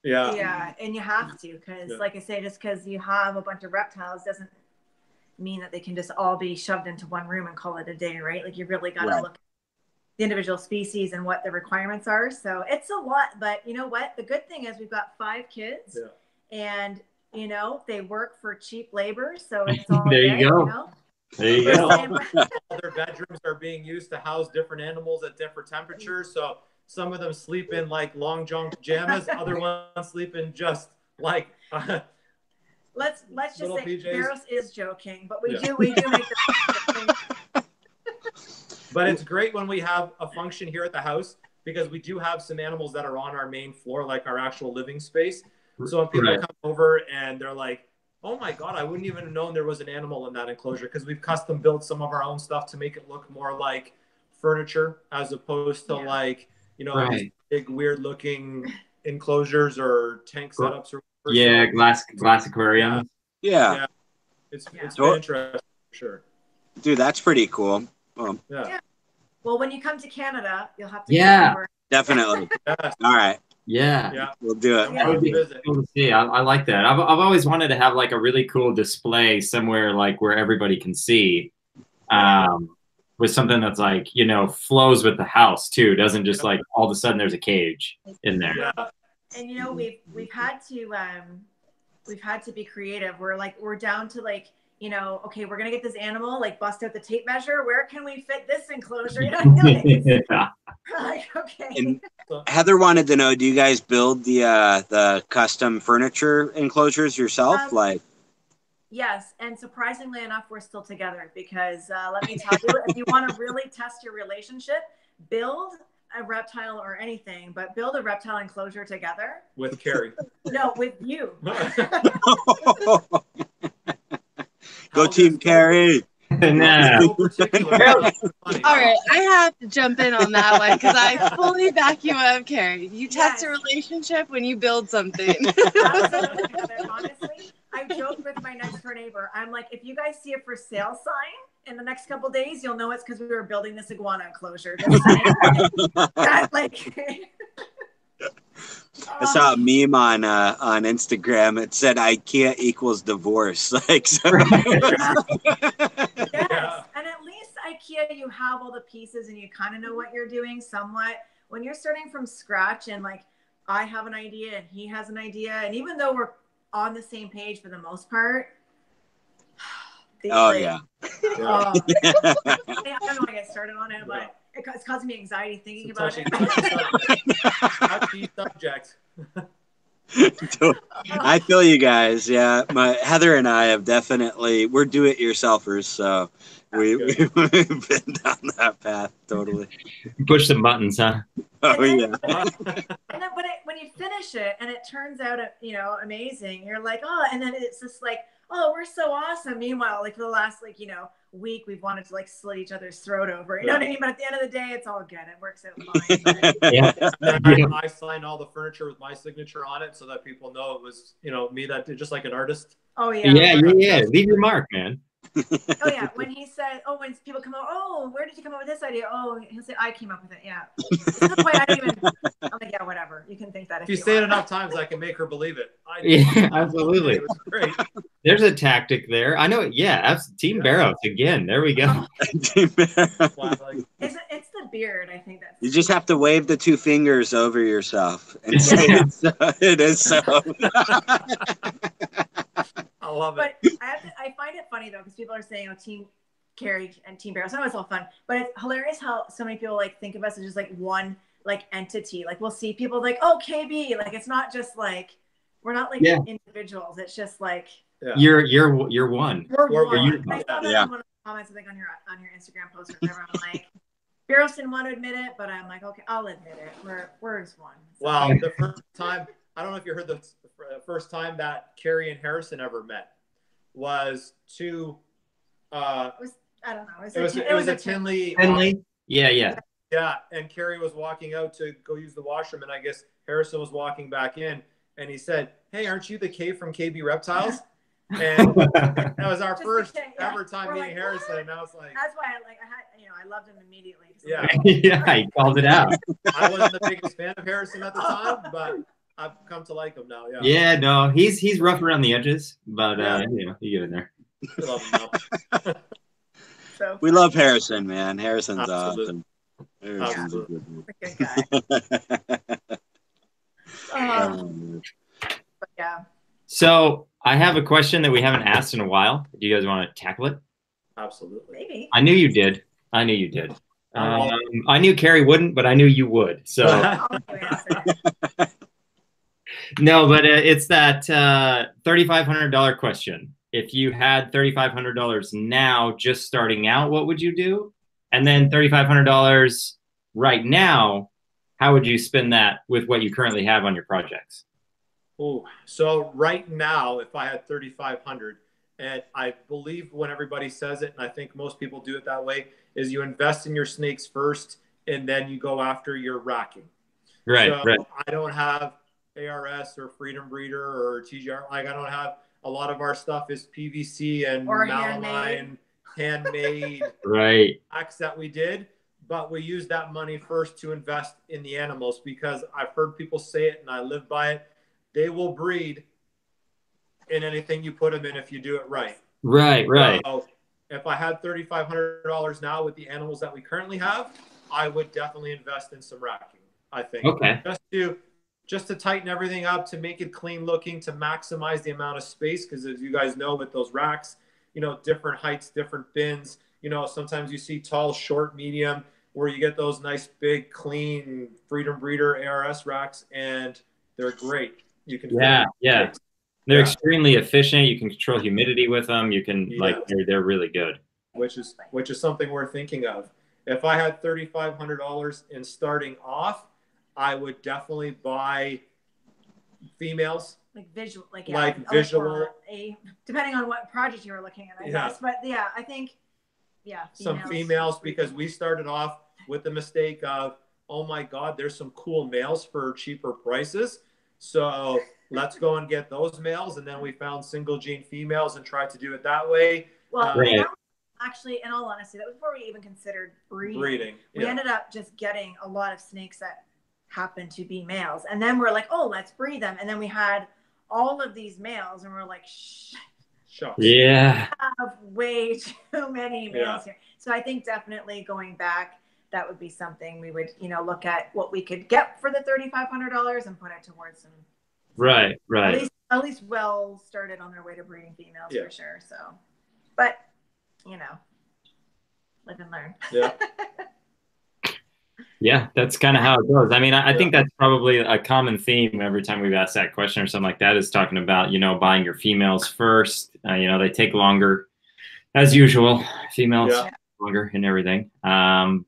Yeah, and you have to, because like I say, just because you have a bunch of reptiles doesn't mean that they can just all be shoved into one room and call it a day, right? Like you really got to look at the individual species and what the requirements are. So it's a lot, but you know what? The good thing is we've got 5 kids, and they work for cheap labor, so it's all there you go. There you go. Their bedrooms are being used to house different animals at different temperatures, so some of them sleep in like long john pajamas, other ones sleep in just like let's just say PJs. Barros is joking, but we do make the But it's great when we have a function here at the house, because we do have some animals that are on our main floor, like our actual living space. So when people come over and they're like, oh my God, I wouldn't even have known there was an animal in that enclosure, because we've custom built some of our own stuff to make it look more like furniture as opposed to these big weird looking enclosures or tank setups or whatever. Glass aquariums. Yeah. It's been interesting for sure. Dude, that's pretty cool. Well, when you come to Canada, you'll have to Yeah. come over. Definitely. Yes. All right. Yeah. We'll do it. Yeah. That would be Visit. cool to see. I like that. I've always wanted to have like a really cool display somewhere like where everybody can see, with something that's like, you know, flows with the house too. Doesn't just like all of a sudden there's a cage in there. Yeah. And you know, we've had to be creative. We're down to like, you know, okay, we're gonna get this animal, like bust out the tape measure. Where can we fit this enclosure? You know, like, okay. And Heather wanted to know, do you guys build the custom furniture enclosures yourself? Yes, and surprisingly enough, we're still together because let me tell you, if you want to really test your relationship, build a reptile or anything, but build a reptile enclosure together. With Carrie. No, with you. Go Team Carrie. Nah. So particular. All right, I have to jump in on that one because I fully back you up, Carrie. You test a relationship when you build something. Absolutely, Heather. Honestly, I joke with my next door neighbor. I'm like, if you guys see a for sale sign in the next couple of days, you'll know it's because we were building this iguana enclosure. Just saying. I saw a meme on Instagram. It said "IKEA equals divorce." Like, so. Yes, and at least IKEA, you have all the pieces and you kind of know what you're doing somewhat. When you're starting from scratch and like I have an idea and he has an idea, and even though we're on the same page for the most part. Oh yeah. I don't know how I get started on it, but it's causing me anxiety thinking about it. Touchy subject. I feel you guys. Yeah, Heather and I have we're do-it-yourselfers, so we've been down that path totally. Push some buttons, huh? Oh yeah. And then when you finish it and it turns out, you know, amazing, you're like, oh, and then it's just like, oh, we're so awesome. Meanwhile, like for the last week, we've wanted to like slit each other's throat over. You know what I mean? But at the end of the day, it's all good. It works out fine. I signed all the furniture with my signature on it so that people know it was, you know, me that did, just like an artist. Oh yeah. Yeah. Leave your mark, man. Oh yeah. When he said, oh, when people come over, oh, where did you come up with this idea? Oh, he'll say, I came up with it. Yeah. To the point I don't even. I'm like, yeah, whatever. You can think that if you say it enough times, I can make her believe it. Yeah, absolutely. It was great. There's a tactic there. I know it. Yeah, Team Barrows again. There we go. It's the beard. I think that's. You just have to wave the two fingers over yourself and say it is so. I love it. But I find it funny though because people are saying, "Oh, Team Carrie and Team Barrows." I know it's all fun, but it's hilarious how so many people like think of us as just like one like entity. Like we'll see people like, "Oh, KB." Like it's not just like we're not like individuals. It's just like you're one. We're one. I saw that in one of the comments I think on your Instagram post or whatever. I'm like, Barrows didn't want to admit it, but I'm like, okay, I'll admit it. We're just one. So. Wow, the first time I don't know if you heard the first time that Carrie and Harrison ever met was to. I don't know. It was a Tinley. Yeah. Yeah, and Carrie was walking out to go use the washroom, and I guess Harrison was walking back in, and he said, "Hey, aren't you the K from KB Reptiles?" And that was our first ever time meeting Harrison, and I was like, "That's why I loved him immediately." Yeah, he called it out. I wasn't the biggest fan of Harrison at the time, but I've come to like him now. Yeah. Yeah, no, he's rough around the edges, but you know, you get in there. We love him now. We love Harrison, man. Harrison's awesome. Harrison's a good guy. But yeah. So I have a question that we haven't asked in a while. Do you guys want to tackle it? Absolutely. Maybe. I knew you did. I knew Carrie wouldn't, but I knew you would. So no, but it's that $3,500 question. If you had $3,500 now, just starting out, what would you do? And then $3,500 right now, how would you spend that with what you currently have on your projects? Oh, so right now, if I had 3,500, and I believe when everybody says it, and I think most people do it that way, is you invest in your snakes first, and then you go after your racking. Right, so right. I don't have ARS or Freedom Breeder or TGR. Like I don't have a lot of our stuff is PVC and or melamine, handmade right. acts that we did. but we use that money first to invest in the animals, because I've heard people say it and I live by it. They will breed in anything you put them in if you do it right. Right. So if I had $3,500 now with the animals that we currently have, I would definitely invest in some racking, I think. Okay. Just to tighten everything up, to make it clean looking, to maximize the amount of space. Because as you guys know, with those racks, you know, different heights, different bins, you know, sometimes you see tall, short, medium, where you get those nice, big, clean Freedom Breeder ARS racks, and they're great. You can they're extremely efficient. You can control humidity with them. You can they're really good. Which is something we're thinking of. If I had $3,500 in starting off, I would definitely buy females. Visual, depending on what project you were looking at, I guess. But yeah, I think, some females, because we started off with the mistake of, oh my God, there's some cool males for cheaper prices. So let's go and get those males. And then we found single gene females and tried to do it that way. Well, actually, in all honesty, that was before we even considered breeding. We ended up just getting a lot of snakes that happened to be males. And then we're like, oh, let's breed them. And then we had all of these males, and we're like, yeah, we have way too many males here. So I think definitely going back, that would be something we would, you know, look at what we could get for the $3,500 and put it towards some. Right. At least well started on their way to breeding females for sure. So, but you know, live and learn. Yeah. Yeah, that's kind of how it goes. I mean, I think that's probably a common theme every time we've asked that question or something like that, is talking about, you know, buying your females first. You know, they take longer, as usual. Females longer and everything. I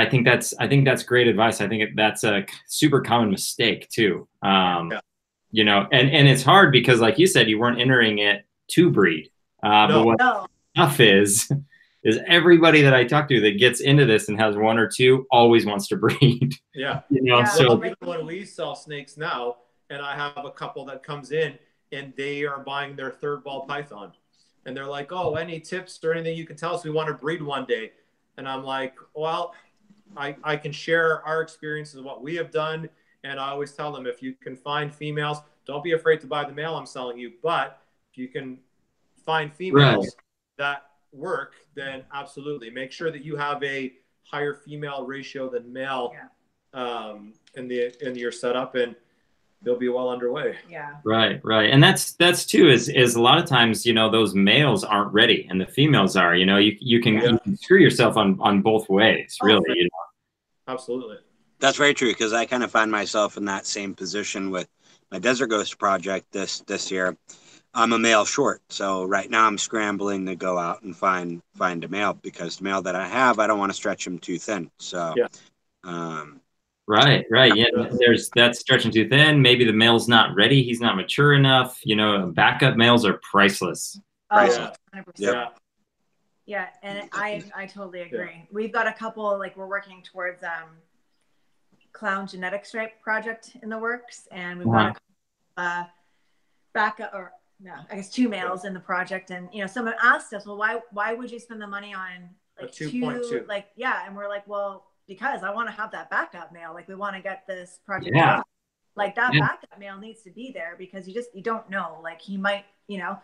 think that's great advice. I think that's a super common mistake too. You know, and it's hard because, like you said, you weren't entering it to breed. But what tough is everybody that I talk to that gets into this and has one or two always wants to breed. Yeah. You know, so even when we sell snakes now, and I have a couple that comes in and they are buying their third ball python, and they're like, oh, any tips or anything you can tell us? We want to breed one day. And I'm like, well, I can share our experiences of what we have done. And I always tell them, if you can find females, don't be afraid to buy the male I'm selling you. But if you can find females that work, then absolutely make sure that you have a higher female ratio than male in your setup, and they'll be well underway. Right. And that's too is a lot of times, you know, those males aren't ready and the females are. You know, you can screw yourself on both ways, really. You know? Absolutely. That's very true, because I kind of find myself in that same position with my Desert Ghost project this year. I'm a male short, so right now I'm scrambling to go out and find a male, because the male that I have, I don't want to stretch him too thin. So, right. Yeah, there's that stretching too thin. Maybe the male's not ready; he's not mature enough. You know, backup males are priceless. Oh, 100%. Yeah, and I totally agree. We've got a couple, like, we're working towards clown genetic stripe project in the works, and we've got a backup, or no, I guess two males in the project. And, you know, someone asked us, well, why would you spend the money on like 2.2? Like, and we're like, well, because I want to have that backup male. Like, we want to get this project done. Like, that backup male needs to be there, because you don't know, like, he might, you know,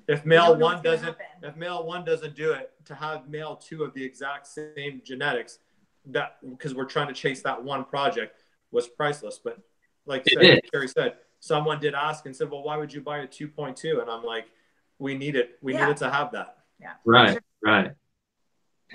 if male one doesn't do it, to have male two of the exact same genetics, that, because we're trying to chase that one project, was priceless. But like Carrie said, someone did ask and said, well, why would you buy a 2.2? And I'm like, we need it. We needed to have that. Yeah. Right.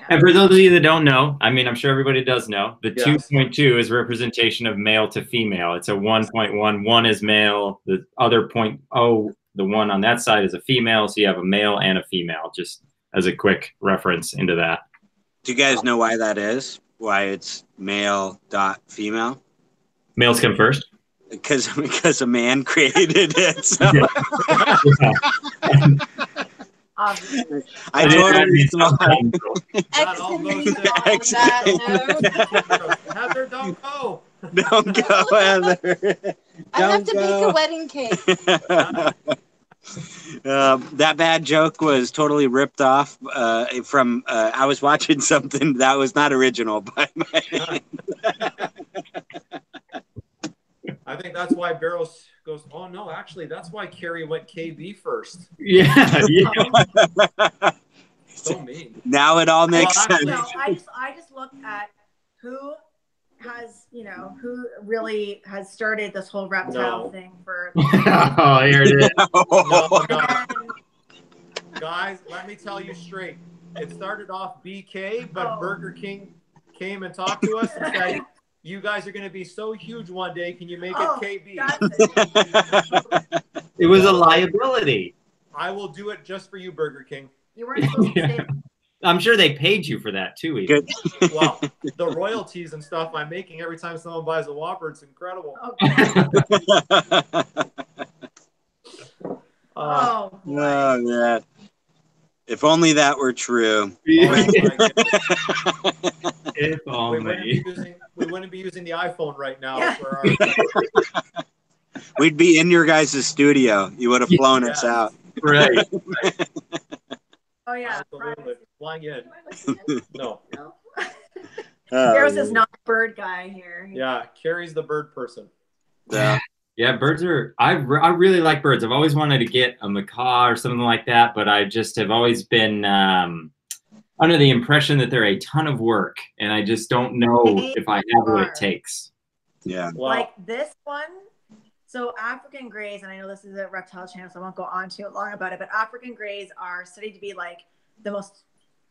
And for those of you that don't know, I mean, I'm sure everybody does know, the 2.2 is representation of male to female. It's a 1.1. One is male. The other 0.0, the one on that side, is a female. So you have a male and a female, just as a quick reference into that. Do you guys know why that is? Why it's male dot female? Males come first. Because a man created it. So. I totally thought. Heather, don't go. Don't go, Heather. I have to make a wedding cake. That bad joke was totally ripped off from. I was watching something that was not original, but I think that's why Barrows goes, oh no, actually, that's why Carrie went KB first. Yeah, yeah. So mean. Now it all makes sense. No, I just looked at who has, who really has started this whole reptile thing for. Oh, here it is. No. Guys, let me tell you straight. It started off BK, but Burger King came and talked to us and said, you guys are going to be so huge one day. Can you make it KB? It was a liability. I will do it just for you, Burger King. You weren't supposed to say. I'm sure they paid you for that too. Even. Well, the royalties and stuff I'm making every time someone buys a Whopper, it's incredible. Oh, man. If only that were true. If only. We wouldn't be using the iPhone right now. Yeah. For our... We'd be in your guys' studio. You would have flown us out. Right. Oh, yeah. Absolutely. Flying in. No. Barrows is not a bird guy here. Yeah, Carrie's the bird person. Yeah. Yeah, birds are. I really like birds. I've always wanted to get a macaw or something like that, but I just have always been under the impression that they're a ton of work, and I just don't know if I have what it takes. Yeah. Wow. Like this one. So African greys, and I know this is a reptile channel, so I won't go on too long about it, but African greys are studied to be like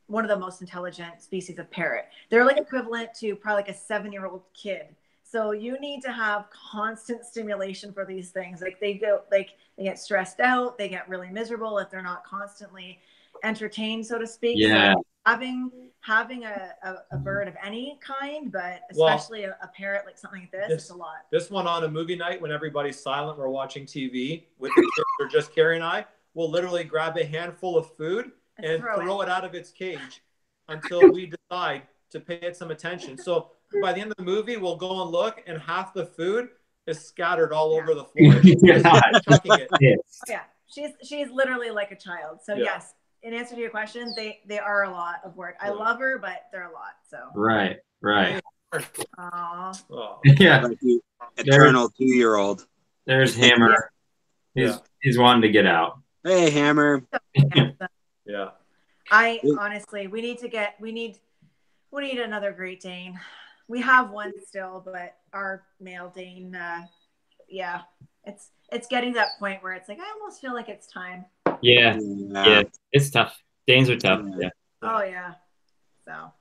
one of the most intelligent species of parrot. They're like equivalent to probably like a 7-year-old kid. So you need to have constant stimulation for these things. Like they get stressed out, they get really miserable if they're not constantly entertained, so to speak. Yeah. So having a bird of any kind, but especially a parrot like something like this, it's a lot. This one on a movie night when everybody's silent, we're watching TV with the kids or just Carrie and I, we'll literally grab a handful of food and throw it out of its cage until we decide to pay it some attention. So by the end of the movie, we'll go and look, and half the food is scattered all over the floor. She's chucking it. Yes. Oh, yeah, she's literally like a child. So yes, in answer to your question, they are a lot of work. I love her, but they're a lot. So Right. Aww. Oh. Yeah. Like the eternal 2-year-old. There's Hammer. He's wanting to get out. Hey, Hammer. Yeah. I honestly, we need another Great Dane. We have one still, but our male Dane, it's getting to that point where it's like I almost feel like it's time. Yeah, it's tough. Danes are tough. Yeah. Oh yeah. So.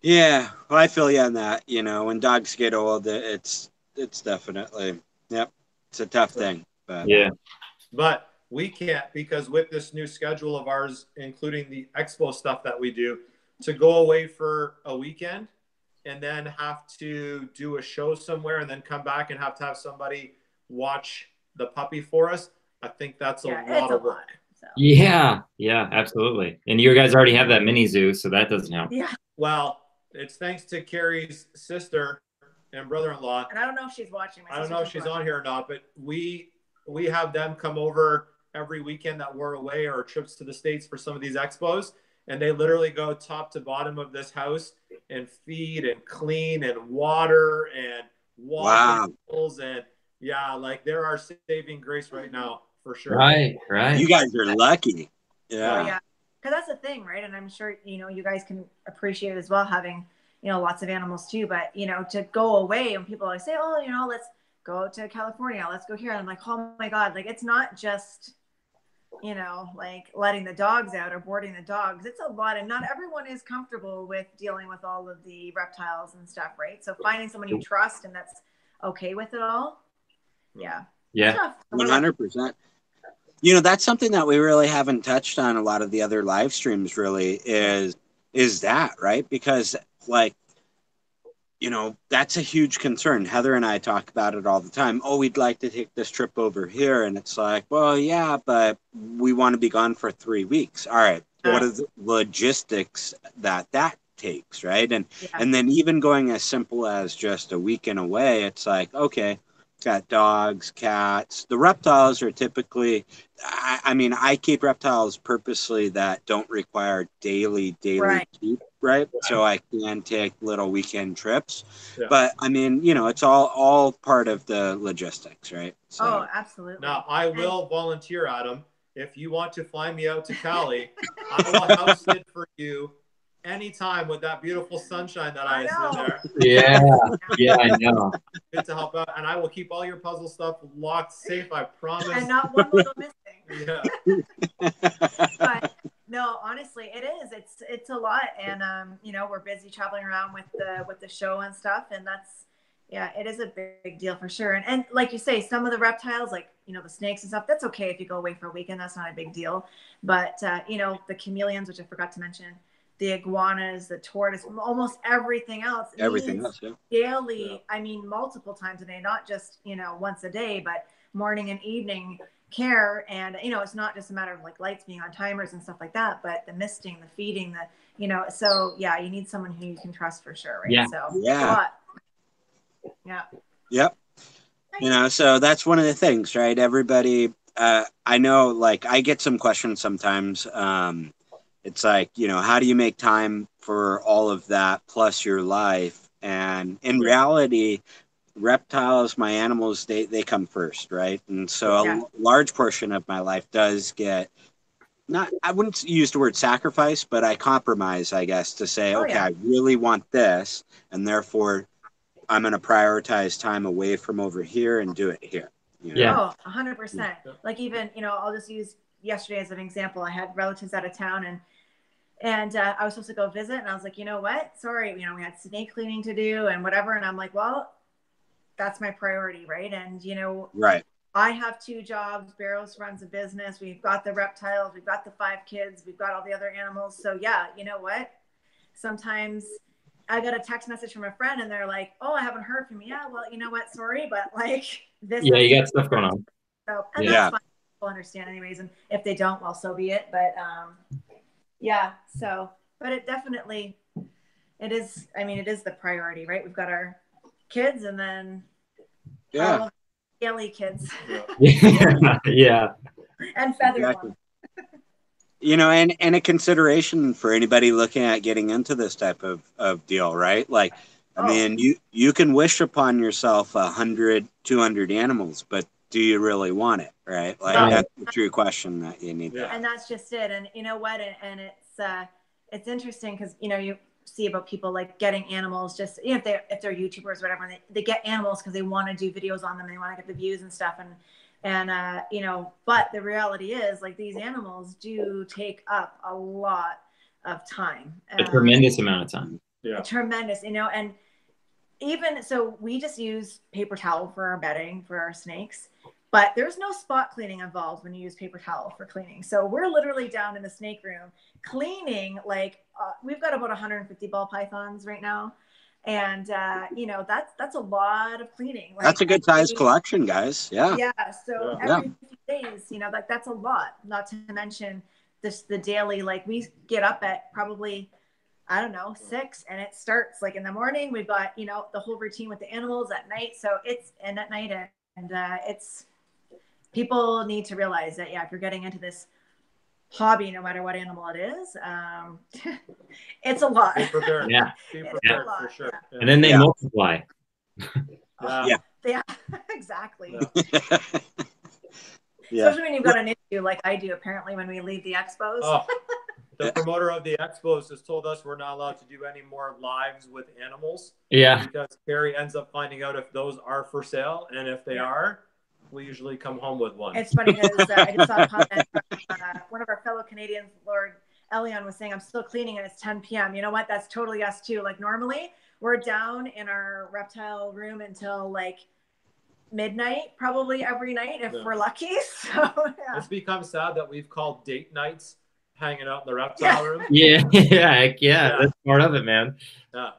Yeah, well, I feel you on that. When dogs get old, it's definitely it's a tough thing. But yeah. But we can't, because with this new schedule of ours, including the expo stuff that we do, to go away for a weekend and then have to do a show somewhere and then come back and have to have somebody watch the puppy for us, I think that's a lot of work. So. Yeah, absolutely. And you guys already have that mini zoo, so that doesn't help. Yeah. Well, it's thanks to Carrie's sister and brother-in-law. And I don't know if she's watching. I don't know if she's on here or not, but we have them come over every weekend that we're away or trips to the States for some of these expos. And they literally go top to bottom of this house and feed and clean and water and water animals. And like they're our saving grace right now for sure. Right. You guys are lucky. Yeah. Oh, yeah. Because that's the thing, right? And I'm sure, you guys can appreciate it as well, having, lots of animals too. But, to go away and people always say, oh, let's go to California. Let's go here. And I'm like, oh my God, like it's not just, like letting the dogs out or boarding the dogs. It's a lot, and not everyone is comfortable with dealing with all of the reptiles and stuff, right? So finding someone you trust and that's okay with it all. Yeah. 100%. That's something that we really haven't touched on a lot of the other live streams really is that, right? Because that's a huge concern. Heather and I talk about it all the time. Oh, we'd like to take this trip over here. And it's like, well, yeah, but we want to be gone for 3 weeks. All right. What are the logistics that takes, right? And then even going as simple as just a weekend away, it's like, okay, got dogs, cats. The reptiles are typically, I mean, I keep reptiles purposely that don't require daily Right. keep, right? So I can take little weekend trips. Yeah. But I mean, you know, it's all part of the logistics, right? So. Oh, absolutely. Now, I will volunteer, Adam. If you want to fly me out to Cali, I will house sit for you anytime with that beautiful sunshine that I see there. Yeah, yeah, I know. Good to help out, and I will keep all your puzzle stuff locked safe. I promise. And not one will go missing. Yeah. But no, honestly, it is. It's a lot, and you know, we're busy traveling around with the show and stuff, and that's, yeah, it is a big deal for sure. And like you say, some of the reptiles, like, you know, the snakes and stuff, that's okay if you go away for a weekend. That's not a big deal. But you know, the chameleons, which I forgot to mention, the iguanas, the tortoise, almost everything else. Everything else, yeah. Daily, Yeah. I mean, multiple times a day, not just, you know, once a day, but morning and evening care. And, you know, it's not just a matter of like lights being on timers and stuff like that, but the misting, the feeding, the, you know, so yeah, you need someone who you can trust for sure. Right. Yeah. So Yeah. yeah. Yep. You know, so that's one of the things, right? Everybody, I know, like, I get some questions sometimes. It's like, you know, how do you make time for all of that plus your life? And in reality, reptiles, my animals, they come first, right? And so Yeah. a large portion of my life does get, not, I wouldn't use the word sacrifice, but I compromise, I guess, to say, Oh, okay, yeah. I really want this, and therefore I'm going to prioritize time away from over here and do it here. You know? Yeah. Oh, 100%. Like, even, you know, I'll just use yesterday as an example. I had relatives out of town, and I was supposed to go visit, and I was like, you know what? Sorry, you know, we had snake cleaning to do and whatever. And I'm like, well, that's my priority, right? And, you know, Right. I have 2 jobs. Barrows runs a business. We've got the reptiles. We've got the 5 kids. We've got all the other animals. So yeah, you know what? Sometimes I got a text message from a friend, and they're like, "Oh, I haven't heard from you." Yeah, well, you know what? Sorry, but like this. Yeah, you got stuff going on. So, and Yeah. that's fine. People understand anyways, and if they don't, well, so be it. But yeah. So, but it definitely, it is. I mean, it is the priority, right? We've got our kids, and then all of the scaly kids. Yeah. Yeah. And feathered Exactly. ones. You know, and a consideration for anybody looking at getting into this type of deal, right? Like, I mean, you can wish upon yourself 100, 200 animals, but do you really want it, right? Like, that's the true question that you need to ask. And that's just it. And you know what? And it's interesting because, you know, you see about people like getting animals just, you know, if they're YouTubers or whatever, and they get animals because they want to do videos on them, they want to get the views and stuff, and you know, but the reality is, like, these animals do take up a lot of time, A tremendous amount of time. Yeah. Tremendous, you know. And even so, we just use paper towel for our bedding for our snakes, but there's no spot cleaning involved when you use paper towel for cleaning. So we're literally down in the snake room cleaning, like we've got about 150 ball pythons right now. And you know, that's a lot of cleaning. Like, that's a good size collection, guys. Yeah. Yeah. So every few days, you know, like that's a lot. Not to mention the daily. Like, we get up at probably, I don't know, 6, and it starts like in the morning. We've got, you know, the whole routine with the animals at night. So and at night, and it's, people need to realize that, yeah, if you're getting into this hobby, no matter what animal it is, it's a lot. Be prepared. Yeah. Be prepared for sure. Yeah. And then they multiply. Yeah. Yeah, exactly. Yeah. Especially when you've got an issue like I do, apparently, when we leave the expos. Oh, the promoter of the expos has told us we're not allowed to do any more lives with animals. Yeah. Because Carrie ends up finding out if those are for sale, and if they are, we usually come home with one. It's funny because I just saw a comment from one of our fellow Canadians, Lord Elion, was saying, "I'm still cleaning and it's 10 p.m. You know what? That's totally us too. Like, normally we're down in our reptile room until like midnight, probably every night if we're lucky." So yeah. It's become sad that we've called date nights hanging out in the reptile room. Yeah. Yeah. That's part of it, man. Yeah.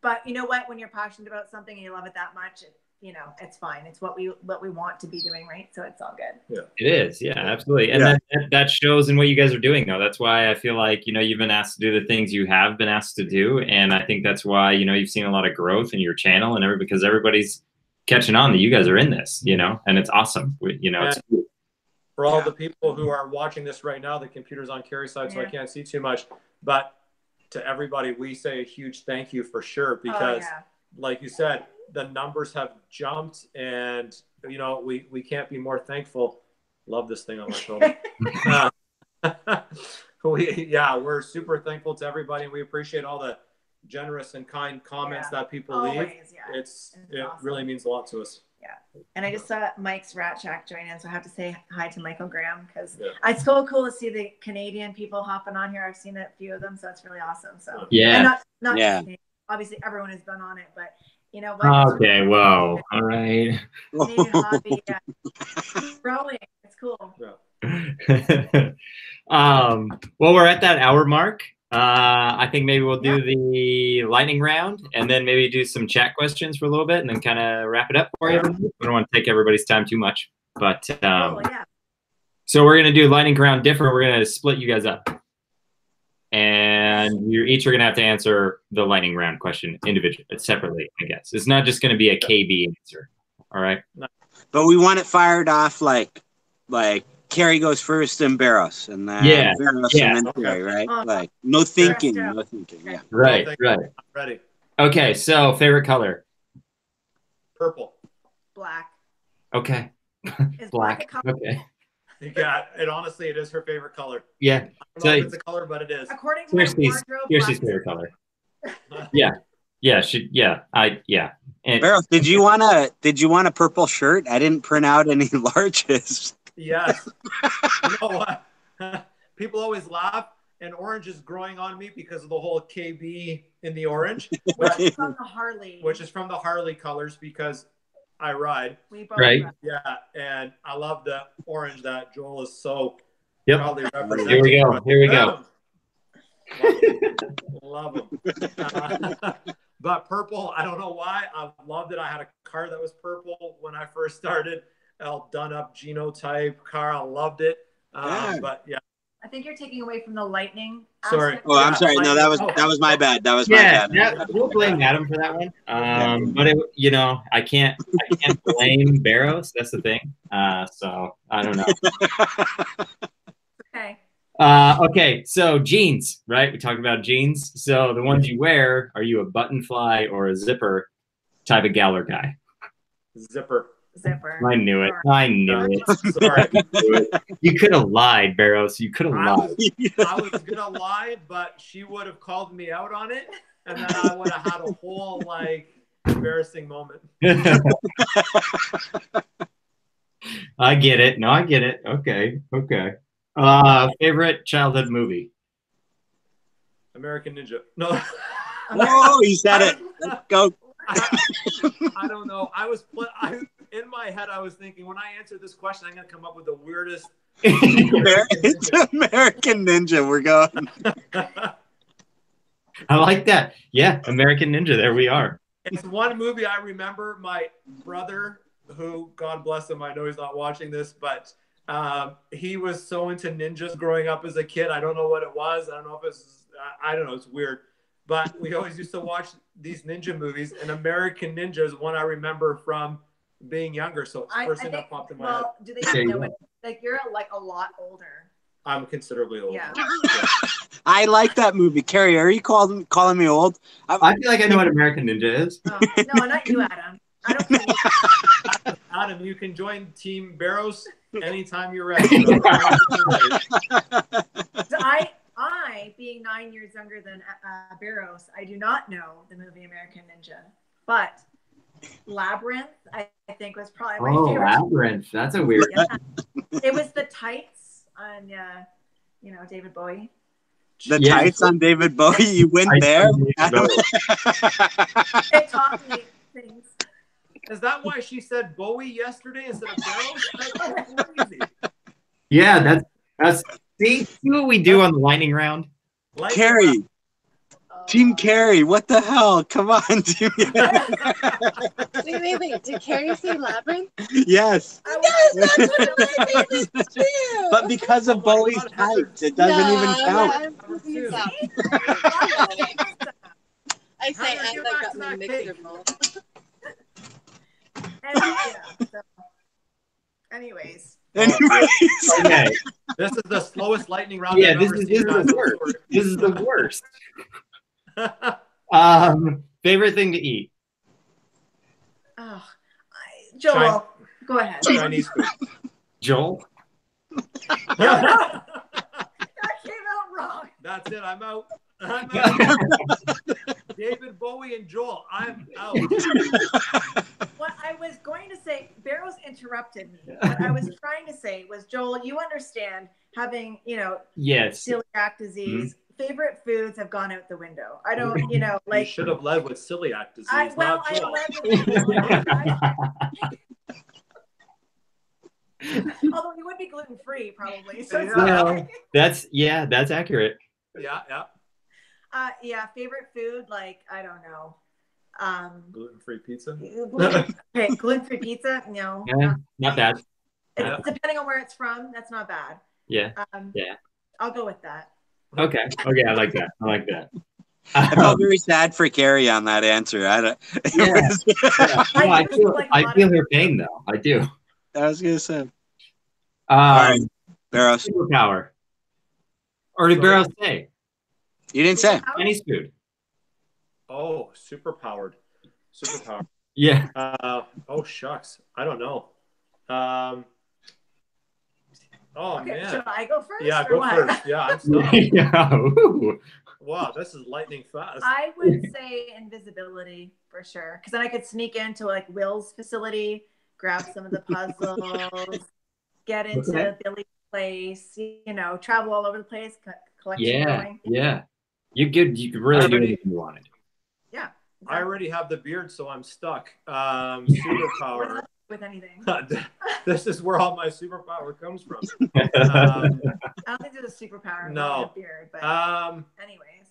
But you know what? When you're passionate about something and you love it that much, you know, it's fine. It's what we want to be doing, right? So it's all good. Yeah. It is. Yeah, absolutely. And that shows in what you guys are doing, though. That's why I feel like, you know, you've been asked to do the things you have been asked to do. And I think that's why, you know, you've seen a lot of growth in your channel and because everybody's catching on that you guys are in this, you know, and it's awesome. You know, it's cool. For all the people who are watching this right now, the computer's on Carrie's side, so I can't see too much. But to everybody, we say a huge thank you for sure, because like you said, the numbers have jumped, and you know, we can't be more thankful. Love this thing on my shoulder. We're super thankful to everybody, and we appreciate all the generous and kind comments that people leave. It awesome. Really means a lot to us. Yeah, and I just saw Mike's Rat Shack join in, so I have to say hi to Michael Graham, because it's so cool to see the Canadian people hopping on here. I've seen a few of them, so it's really awesome. So and not just Canadian. Obviously everyone has been on it, but you know what? Okay, really whoa, cool. All right. Canadian hobby, growing. It's cool. Well, we're at that hour mark. I think maybe we'll do the lightning round, and then maybe do some chat questions for a little bit, and then kind of wrap it up for you. I don't want to take everybody's time too much, but so we're gonna do lightning round different. We're gonna split you guys up, and you each are gonna have to answer the lightning round question individually, separately. I guess it's not just gonna be a KB answer. All right. But we want it fired off like Carrie goes first and Barros, and then Barros and then Carrie, right? Like no thinking, no thinking. Yeah. Right. I'm ready. Okay, so favorite color? Purple. Black. Okay. Is black. Okay. Yeah, and honestly, it is her favorite color. Yeah. I don't know if it's a color, but it is. According to my wardrobe, Kirsty's favorite color. And Barros, did you want a purple shirt? I didn't print out any larges. Yes. You know what? People always laugh, and orange is growing on me because of the whole KB in the orange. Which is from the Harley. Which is from the Harley colors, because I ride. We both ride. Yeah, and I love the orange that Joel is so proudly representing. Here we go. Love them. But purple, I don't know why. I loved it. I had a car that was purple when I first started. All done up genotype car. I loved it. But yeah. I think you're taking away from the lightning. Sorry. Oh, I'm sorry. No, that was my bad. That was my bad. Yeah, we'll blame Adam for that one. But you know, I can't blame Barros. That's the thing. So I don't know. Okay. Okay, so jeans, right? We talked about jeans. So the ones you wear, are you a button fly or a zipper type of gal or guy? Zipper. I knew it. I knew it. Sorry. You could have lied, Barros. You could have lied. I was gonna lie, but she would have called me out on it, and then I would have had a whole embarrassing moment. I get it. No, I get it. Okay. Favorite childhood movie? American Ninja. No. Whoa, you said it. Let's go. I don't know. In my head, I was thinking, when I answer this question, I'm going to come up with the weirdest. It's American Ninja. We're going. I like that. Yeah, American Ninja. There we are. It's one movie I remember. My brother, who, God bless him, I know he's not watching this, but he was so into ninjas growing up as a kid. I don't know what it was. I don't know if it's, I don't know. It's weird. But we always used to watch these ninja movies, and American Ninja is one I remember from being younger. So it's the first thing that popped in my head. Do they know it? Like, you're a lot older. I'm considerably older. Yeah. I like that movie. Carrie, are you calling me old? I feel like I know what American Ninja is. Oh, no, not you, Adam. I don't think Adam, you can join Team Barros anytime you're ready. So I, being 9 years younger than Barros, I do not know the movie American Ninja, but Labyrinth, I think, was probably my favorite. Labyrinth. That's a weird. Yeah. It was the tights on, David Bowie. The tights on David Bowie. You went there. It taught me things. Is that why she said Bowie yesterday instead of Barros? That's crazy. Yeah, that's. See what we do on the lightning round? Carrie. Team Carrie, what the hell? Come on, Team. Wait. Did Carrie say Labyrinth? Yes. Yes, that's what I think it's true. But because of Bowie's tights, it doesn't even count. I say I like got my mixer bowl. So, anyways. Okay. This is the slowest lightning round Yeah, I've this ever is seen. the worst. This is the worst. Favorite thing to eat? Oh, Joel, go ahead. Chinese food. Joel? That came out wrong. That's it. I'm out. I'm out. David Bowie and Joel. I'm out. What I was going to say, Barrows interrupted me. What I was trying to say was, Joel, you understand having, Yes. celiac disease. Favorite foods have gone out the window. I don't, You should have led with celiac disease. I led although you would be gluten free probably. So that's accurate. Yeah. Favorite food, like I don't know. Gluten-free pizza. Okay, gluten-free pizza. No, not bad. It's depending on where it's from. That's not bad. Yeah. I'll go with that. Okay. I like that. I felt very sad for Carrie on that answer. I feel her pain though. I do. I was gonna say. All right, Barrows. Superpower. Or did Barrows say? You didn't say. Chinese food. Oh, superpowered. Yeah. Oh shucks. I don't know. Man. Should I go first? Yeah, go first. Yeah, I'm stuck. Wow, this is lightning fast. I would say invisibility for sure, because then I could sneak into like Will's facility, grab some of the puzzles, get into Billy's place, travel all over the place, collection going. Yeah. You could really do anything you wanted. Yeah. Exactly. I already have the beard, so I'm stuck. Superpower. With anything. This is where all my superpower comes from. I don't think there's a superpower. No. A beard, but anyways.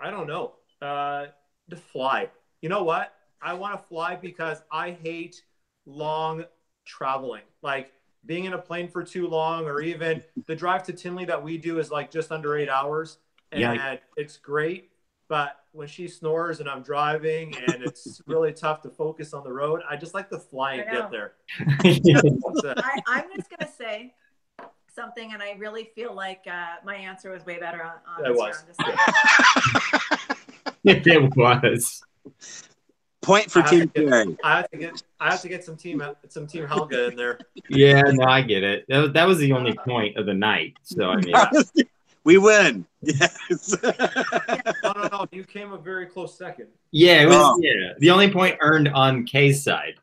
I don't know. To fly. You know what? I want to fly because I hate long traveling. Like being in a plane for too long, or even the drive to Tinley that we do is like just under 8 hours. And it's great. But when she snores and I'm driving and it's really tough to focus on the road, I just like to fly and get there. I'm just going to say something, and I really feel like my answer was way better on this round. It was. Point for Team Carrie. I have to get some team Helga in there. Yeah, no, I get it. That was the only point of the night. So I mean, we win. Yes. No. You came a very close second. Yeah, it was. Yeah, the only point earned on Kay's side.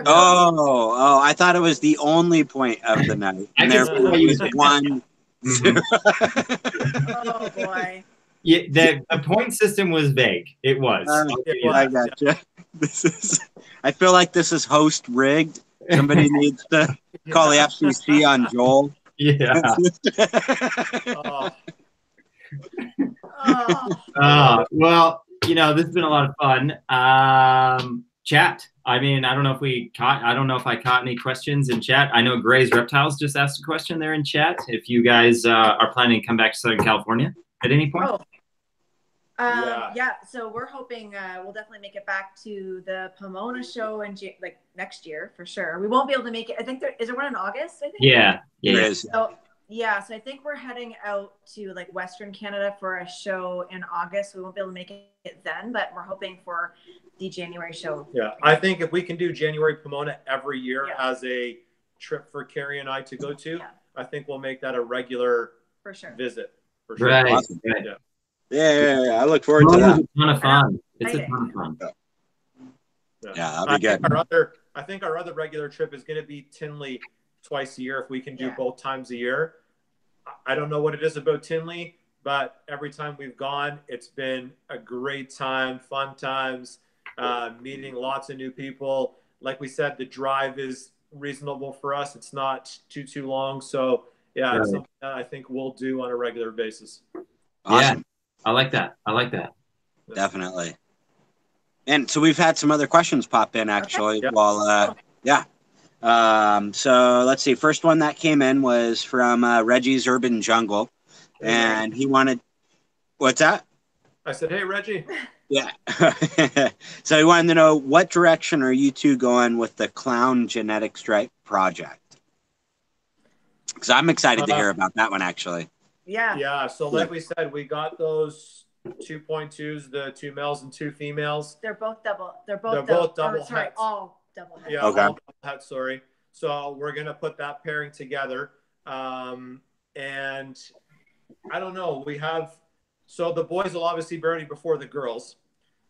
Oh! I thought it was the only point of the night. And therefore, it was one. Oh boy. Yeah, the point system was vague. It was. I gotcha. I feel like this is host rigged. Somebody needs to call the FCC on Joel. Yeah. Well, this has been a lot of fun. Chat. I mean, I don't know if I caught any questions in chat. I know Gray's Reptiles just asked a question there in chat. If you guys are planning to come back to Southern California at any point. So we're hoping we'll definitely make it back to the Pomona show in next year for sure. We won't be able to make it. I think is there one in August? I think. Yeah. So I think we're heading out to like Western Canada for a show in August. We won't be able to make it then, but we're hoping for the January show. Yeah, I think if we can do January Pomona every year as a trip for Carrie and I to go to, I think we'll make that a regular visit. For sure. Right. Awesome. Yeah. I look forward to that. It's a ton of fun. It's a ton of fun. Yeah, that'll be good. I think our other regular trip is going to be Tinley twice a year if we can do both times a year. I don't know what it is about Tinley, but every time we've gone, it's been a great time, fun times, meeting lots of new people. Like we said, the drive is reasonable for us. It's not too long. So it's something that I think we'll do on a regular basis. Awesome. Yeah, I like that. Definitely. And so we've had some other questions pop in actually. So let's see. First one that came in was from Reggie's Urban Jungle, and he wanted. What's that? I said, "Hey, Reggie." Yeah. So I wanted to know, what direction are you two going with the clown genetic stripe project? Because I'm excited to hear about that one, actually. Yeah. Yeah. So like we said, we got those 2.2s, the 2 males and 2 females. They're both double. They're both double sorry, heads. all double heads. Yeah, Okay. all double heads, sorry. So we're going to put that pairing together. And I don't know. So the boys will obviously be ready before the girls.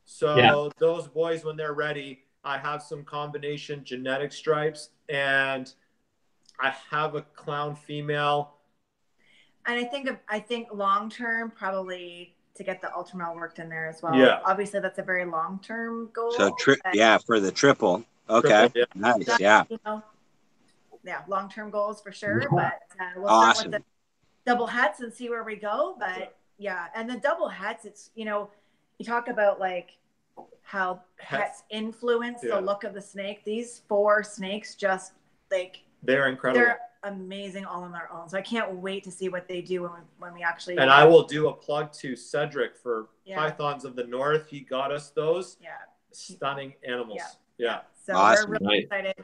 So those boys, when they're ready, I have some combination genetic stripes, and I have a clown female. And I think long term, probably to get the ultramel worked in there as well. Yeah. Obviously, that's a very long term goal. So for the triple. Okay. Triple, Nice. That, Yeah. Long term goals for sure. But we'll Awesome. start with the double hets and see where we go. But and the double hets, it's you talk about like how pets influence the look of the snake. These 4 snakes just they're incredible. They're amazing all on their own. So I can't wait to see what they do when we actually. And I will do a plug to Cedric for Pythons of the North. He got us those. Yeah. Stunning animals. Yeah. So awesome. we're really excited.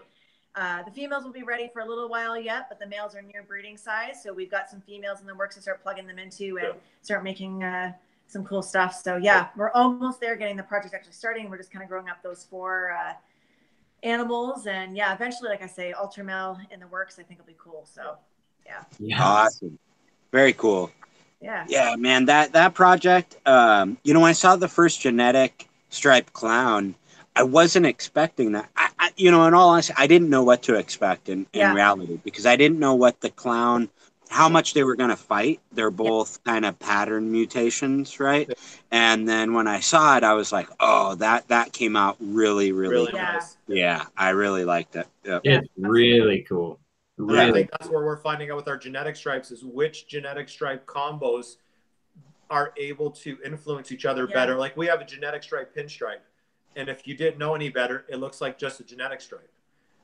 The females will be ready for a little while yet, but the males are near breeding size. So we've got some females in the works to start plugging them into and start making some cool stuff. So we're almost there, getting the project actually starting. We're just kind of growing up those 4 animals, and eventually, like I say, ultramel in the works. I think will be cool. So Awesome. Very cool. Yeah, Man, that project, when I saw the first genetic stripe clown, I wasn't expecting that. In all honesty, I didn't know what to expect in reality, because I didn't know what the clown, how much they were going to fight. They're both kind of pattern mutations, right? And then when I saw it, I was like, oh, that came out really, really nice. Yeah, I really liked it. It's really cool. Really I think that's where we're finding out with our genetic stripes is which genetic stripe combos are able to influence each other better. Like we have a genetic stripe pinstripe, and if you didn't know any better, it looks like just a genetic stripe.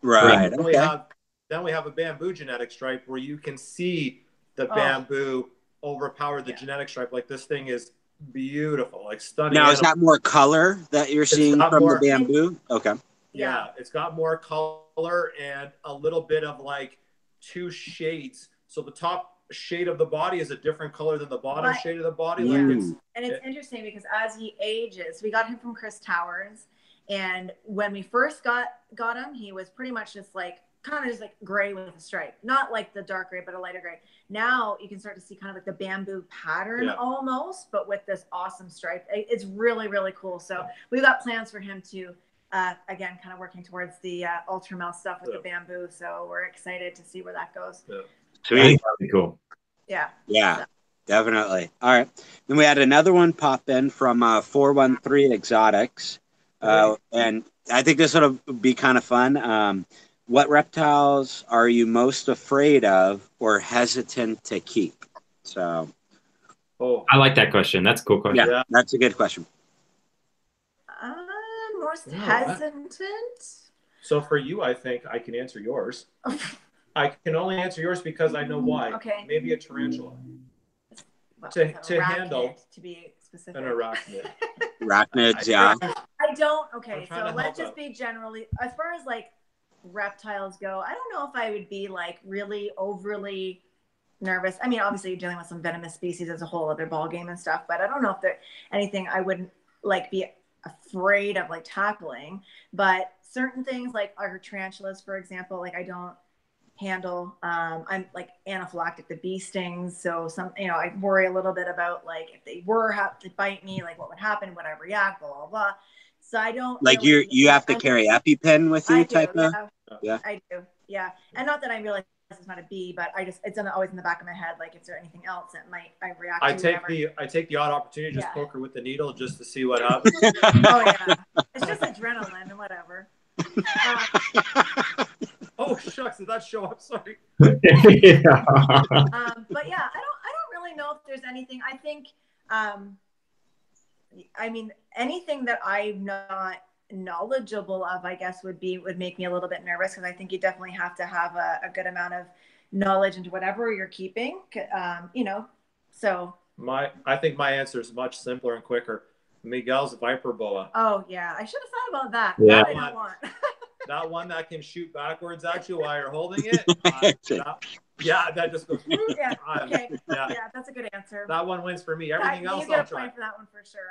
Right. Then we have a bamboo genetic stripe where you can see the bamboo overpower the genetic stripe. Like this thing is beautiful, like stunning. Now, is that more color that you're seeing from the bamboo? Okay. Yeah, it's got more color and a little bit of like 2 shades. So the top shade of the body is a different color than the bottom shade of the body. And it's interesting because as he ages, we got him from Chris Towers, and when we first got him, he was pretty much just like kind of just like gray with a stripe, not like the dark gray, but a lighter gray. Now you can start to see kind of like the bamboo pattern almost, but with this awesome stripe. It's really, really cool. So we've got plans for him to, again, kind of working towards the ultramel stuff with the bamboo. So we're excited to see where that goes. Sweet. That'd be cool. Yeah, definitely. All right. Then we had another one pop in from 413 Exotics. And I think this will be kind of fun. What reptiles are you most afraid of or hesitant to keep? So, I like that question. That's a cool question. Yeah, that's a good question. Most hesitant. So for you, I think I can answer yours. I can only answer yours because I know why. Okay. Maybe a tarantula. Well, to handle to be specific. An arachnid. Arachnids, yeah. I don't. Okay, so to let's just be generally, as far as like reptiles go, I don't know if I would be like really overly nervous. I mean, obviously you're dealing with some venomous species as a whole other ball game and stuff, but I don't know if there's anything I wouldn't like be afraid of like tackling. But certain things like our tarantulas, for example, like I don't handle. I'm like anaphylactic to bee stings, so I worry a little bit about like if they were to bite me, like what would happen, would I react, blah blah blah. So I don't like really, you have to carry EpiPen with you, type of. Yeah, I do. Yeah, and not that I realize it's not a bee, but it's always in the back of my head. Like, is there anything else that I react to? I take the odd opportunity to just poke her with the needle just to see what happens. Oh yeah, it's just adrenaline and whatever. Oh shucks, did that show up? Sorry. But yeah, I don't really know if there's anything. I think, I mean, anything that I'm not knowledgeable of, I guess would make me a little bit nervous, because I think you definitely have to have a good amount of knowledge into whatever you're keeping. So I think my answer is much simpler and quicker. Miguel's viper boa. Oh yeah, I should have thought about that. Yeah. That I don't want. That one that can shoot backwards at you while you're holding it. Yeah, that just goes. Yeah. Okay. Yeah. Yeah, that's a good answer. That one wins for me. Everything else, you get I'll a try. point for that one for sure.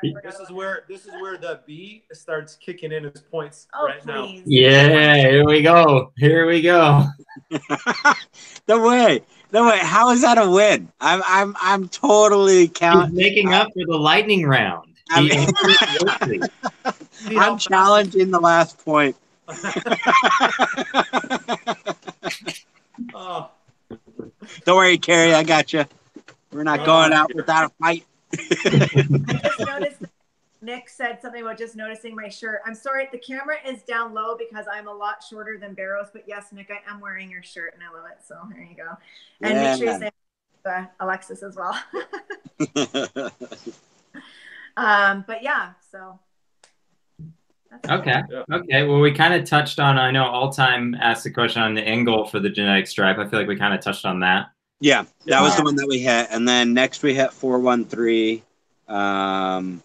This is where the B starts kicking in his points right please. now. Yeah, here we go. Here we go. No way. How is that a win? I'm totally He's making up for the lightning round. I'm challenging the last point. Oh. Don't worry, Carrie, I got you. We're not going out without a fight. I just noticed Nick said something about just noticing my shirt. I'm sorry, the camera is down low because I'm a lot shorter than Barrows, but yes, Nick, I am wearing your shirt and I love it. So there you go. And make sure you say Alexis as well. But yeah, so. Okay. Okay. Well, we kind of touched on, I know All-Time asked the question on the angle for the genetic stripe. I feel like we kind of touched on that. Yeah, that was the one that we hit. And then next we hit 413. And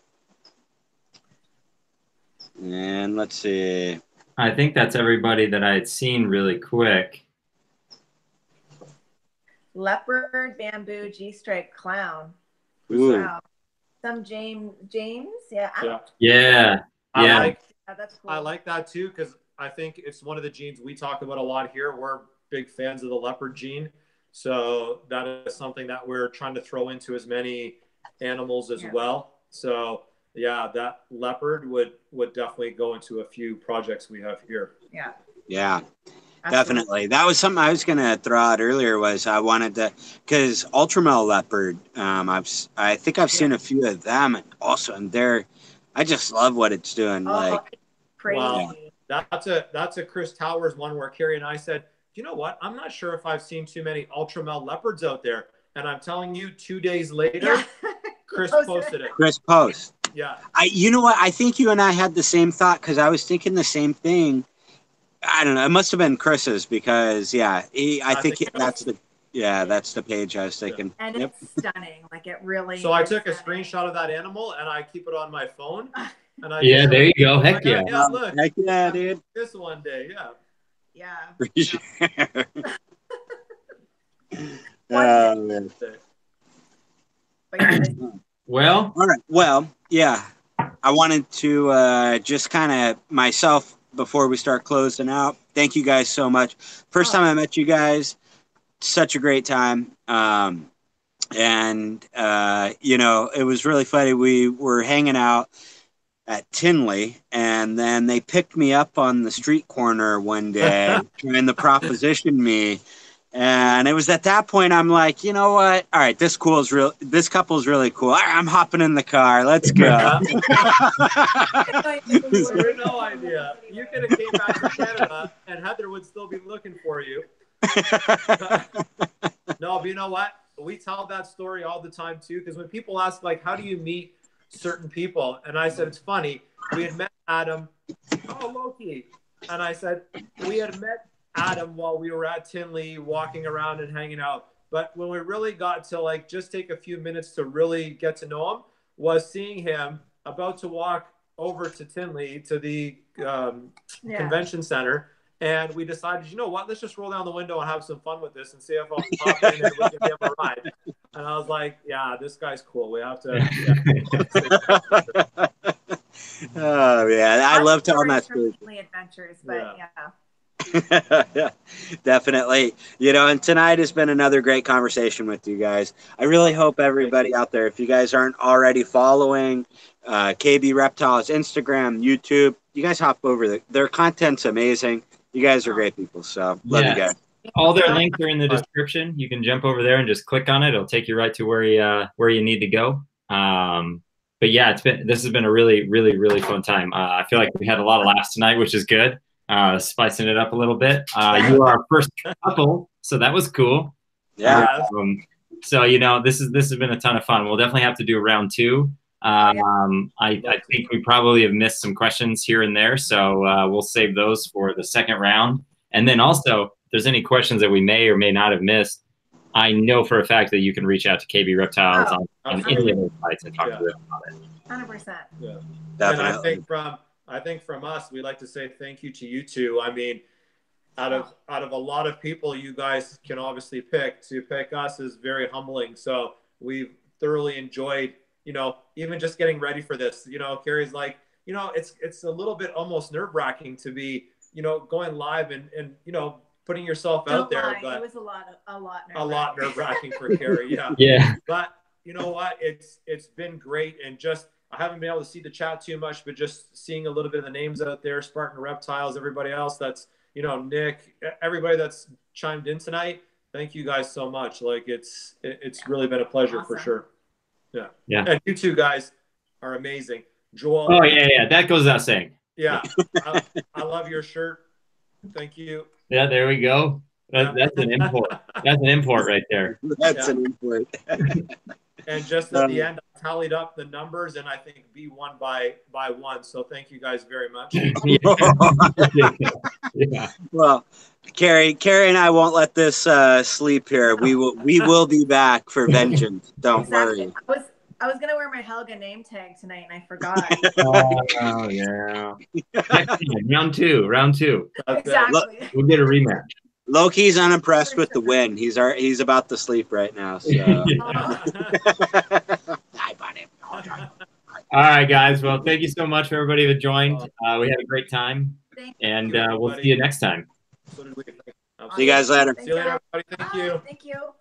let's see. I think that's everybody that I had seen really quick. Leopard, bamboo, G-stripe, clown. Ooh. Wow. Some James, yeah. Yeah. That's cool. I like that too because I think it's one of the genes we talk about a lot here. We're big fans of the leopard gene, so that is something that we're trying to throw into as many animals as well. So yeah, that leopard would definitely go into a few projects we have here. Yeah. Definitely. That was something I was going to throw out earlier was I wanted to, because ultramel leopard, I think I've seen a few of them and also, and I just love what it's doing. Crazy. Wow. That's a Chris Towers one where Carrie and I said, you know what? I'm not sure if I've seen too many ultramel leopards out there. And I'm telling you, 2 days later, Chris posted it. Chris post. Yeah. You know what? I think you and I had the same thought because I was thinking the same thing. I don't know. It must have been Chris's because I think that's the page I was thinking. And it's stunning. Like it really. So I took a screenshot of that animal and I keep it on my phone. And there you go. Heck yeah. Yeah, look. Heck yeah, dude. This one day, yeah. For sure. Man. Well. All right. Well, yeah. I wanted to just kind of myself before we start closing out. Thank you guys so much. First time I met you guys, such a great time. And it was really funny. We were hanging out at Tinley, and then they picked me up on the street corner one day trying to proposition me. And it was at that point I'm like, you know what? All right, this couple's really cool. All right, I'm hopping in the car. Let's go. No idea. You could have came back to Canada, and Heather would still be looking for you. No, but you know what? We tell that story all the time too, because when people ask, like, how do you meet certain people? And I said, it's funny. We had met Adam. Oh, Loki. And I said, we had met Adam while we were at Tinley walking around and hanging out. But when we really got to like just take a few minutes to really get to know him was seeing him about to walk over to Tinley to the convention center. And we decided, you know what, let's just roll down the window and have some fun with this and see if I'll pop in and we can give him a ride. And I was like, yeah, this guy's cool. We have to. Oh, yeah. I love telling that story. Adventures, but yeah. Definitely. And tonight has been another great conversation with you guys. I really hope everybody out there, if you guys aren't already following KB Reptiles, Instagram, YouTube, you guys hop over. Their content's amazing. You guys are great people. So love you guys. All their links are in the description. You can jump over there and just click on it. It'll take you right to where you need to go. But yeah, this has been a really, really, really fun time. I feel like we had a lot of laughs tonight, which is good. Spicing it up a little bit. You are our first couple, so that was cool. Yeah. So this has been a ton of fun. We'll definitely have to do round 2. I think we probably have missed some questions here and there, so we'll save those for the second round. And then also, if there's any questions that we may or may not have missed, I know for a fact that you can reach out to KB Reptiles on any of those sites and talk to them about it. 100%. Yeah. Definitely. And I think from us, we'd like to say thank you to you two. I mean, out of a lot of people you guys can obviously pick, to pick us is very humbling. So we've thoroughly enjoyed, you know, even just getting ready for this. You know, Carrie's like, you know, it's a little bit almost nerve-wracking to be, you know, going live and you know, putting yourself out there. But it was a lot nerve-wracking for Carrie. Yeah. Yeah. But you know what? It's been great, and just I haven't been able to see the chat too much, but just seeing a little bit of the names out there, Spartan Reptiles, everybody else that's, you know, Nick, everybody that's chimed in tonight. Thank you guys so much. Like it's really been a pleasure for sure. Yeah. Yeah. And you two guys are amazing. Joel. Oh yeah. That goes without saying. Yeah. I love your shirt. Thank you. Yeah, there we go. That's an import. That's an import right there. That's an import. And just at the end, I tallied up the numbers, and I think B won by one. So thank you guys very much. Yeah. Well, Carrie and I won't let this sleep here. We will be back for vengeance. Don't worry. I was gonna wear my Helga name tag tonight, and I forgot. Oh yeah. Next time, round two. Exactly. We'll get a rematch. Loki's unimpressed with the win. He's about to sleep right now. So. All right, guys. Well, thank you so much for everybody that joined. We had a great time, and we'll see you next time. So did we. See you guys later. See you later, everybody. Thank you. Thank you.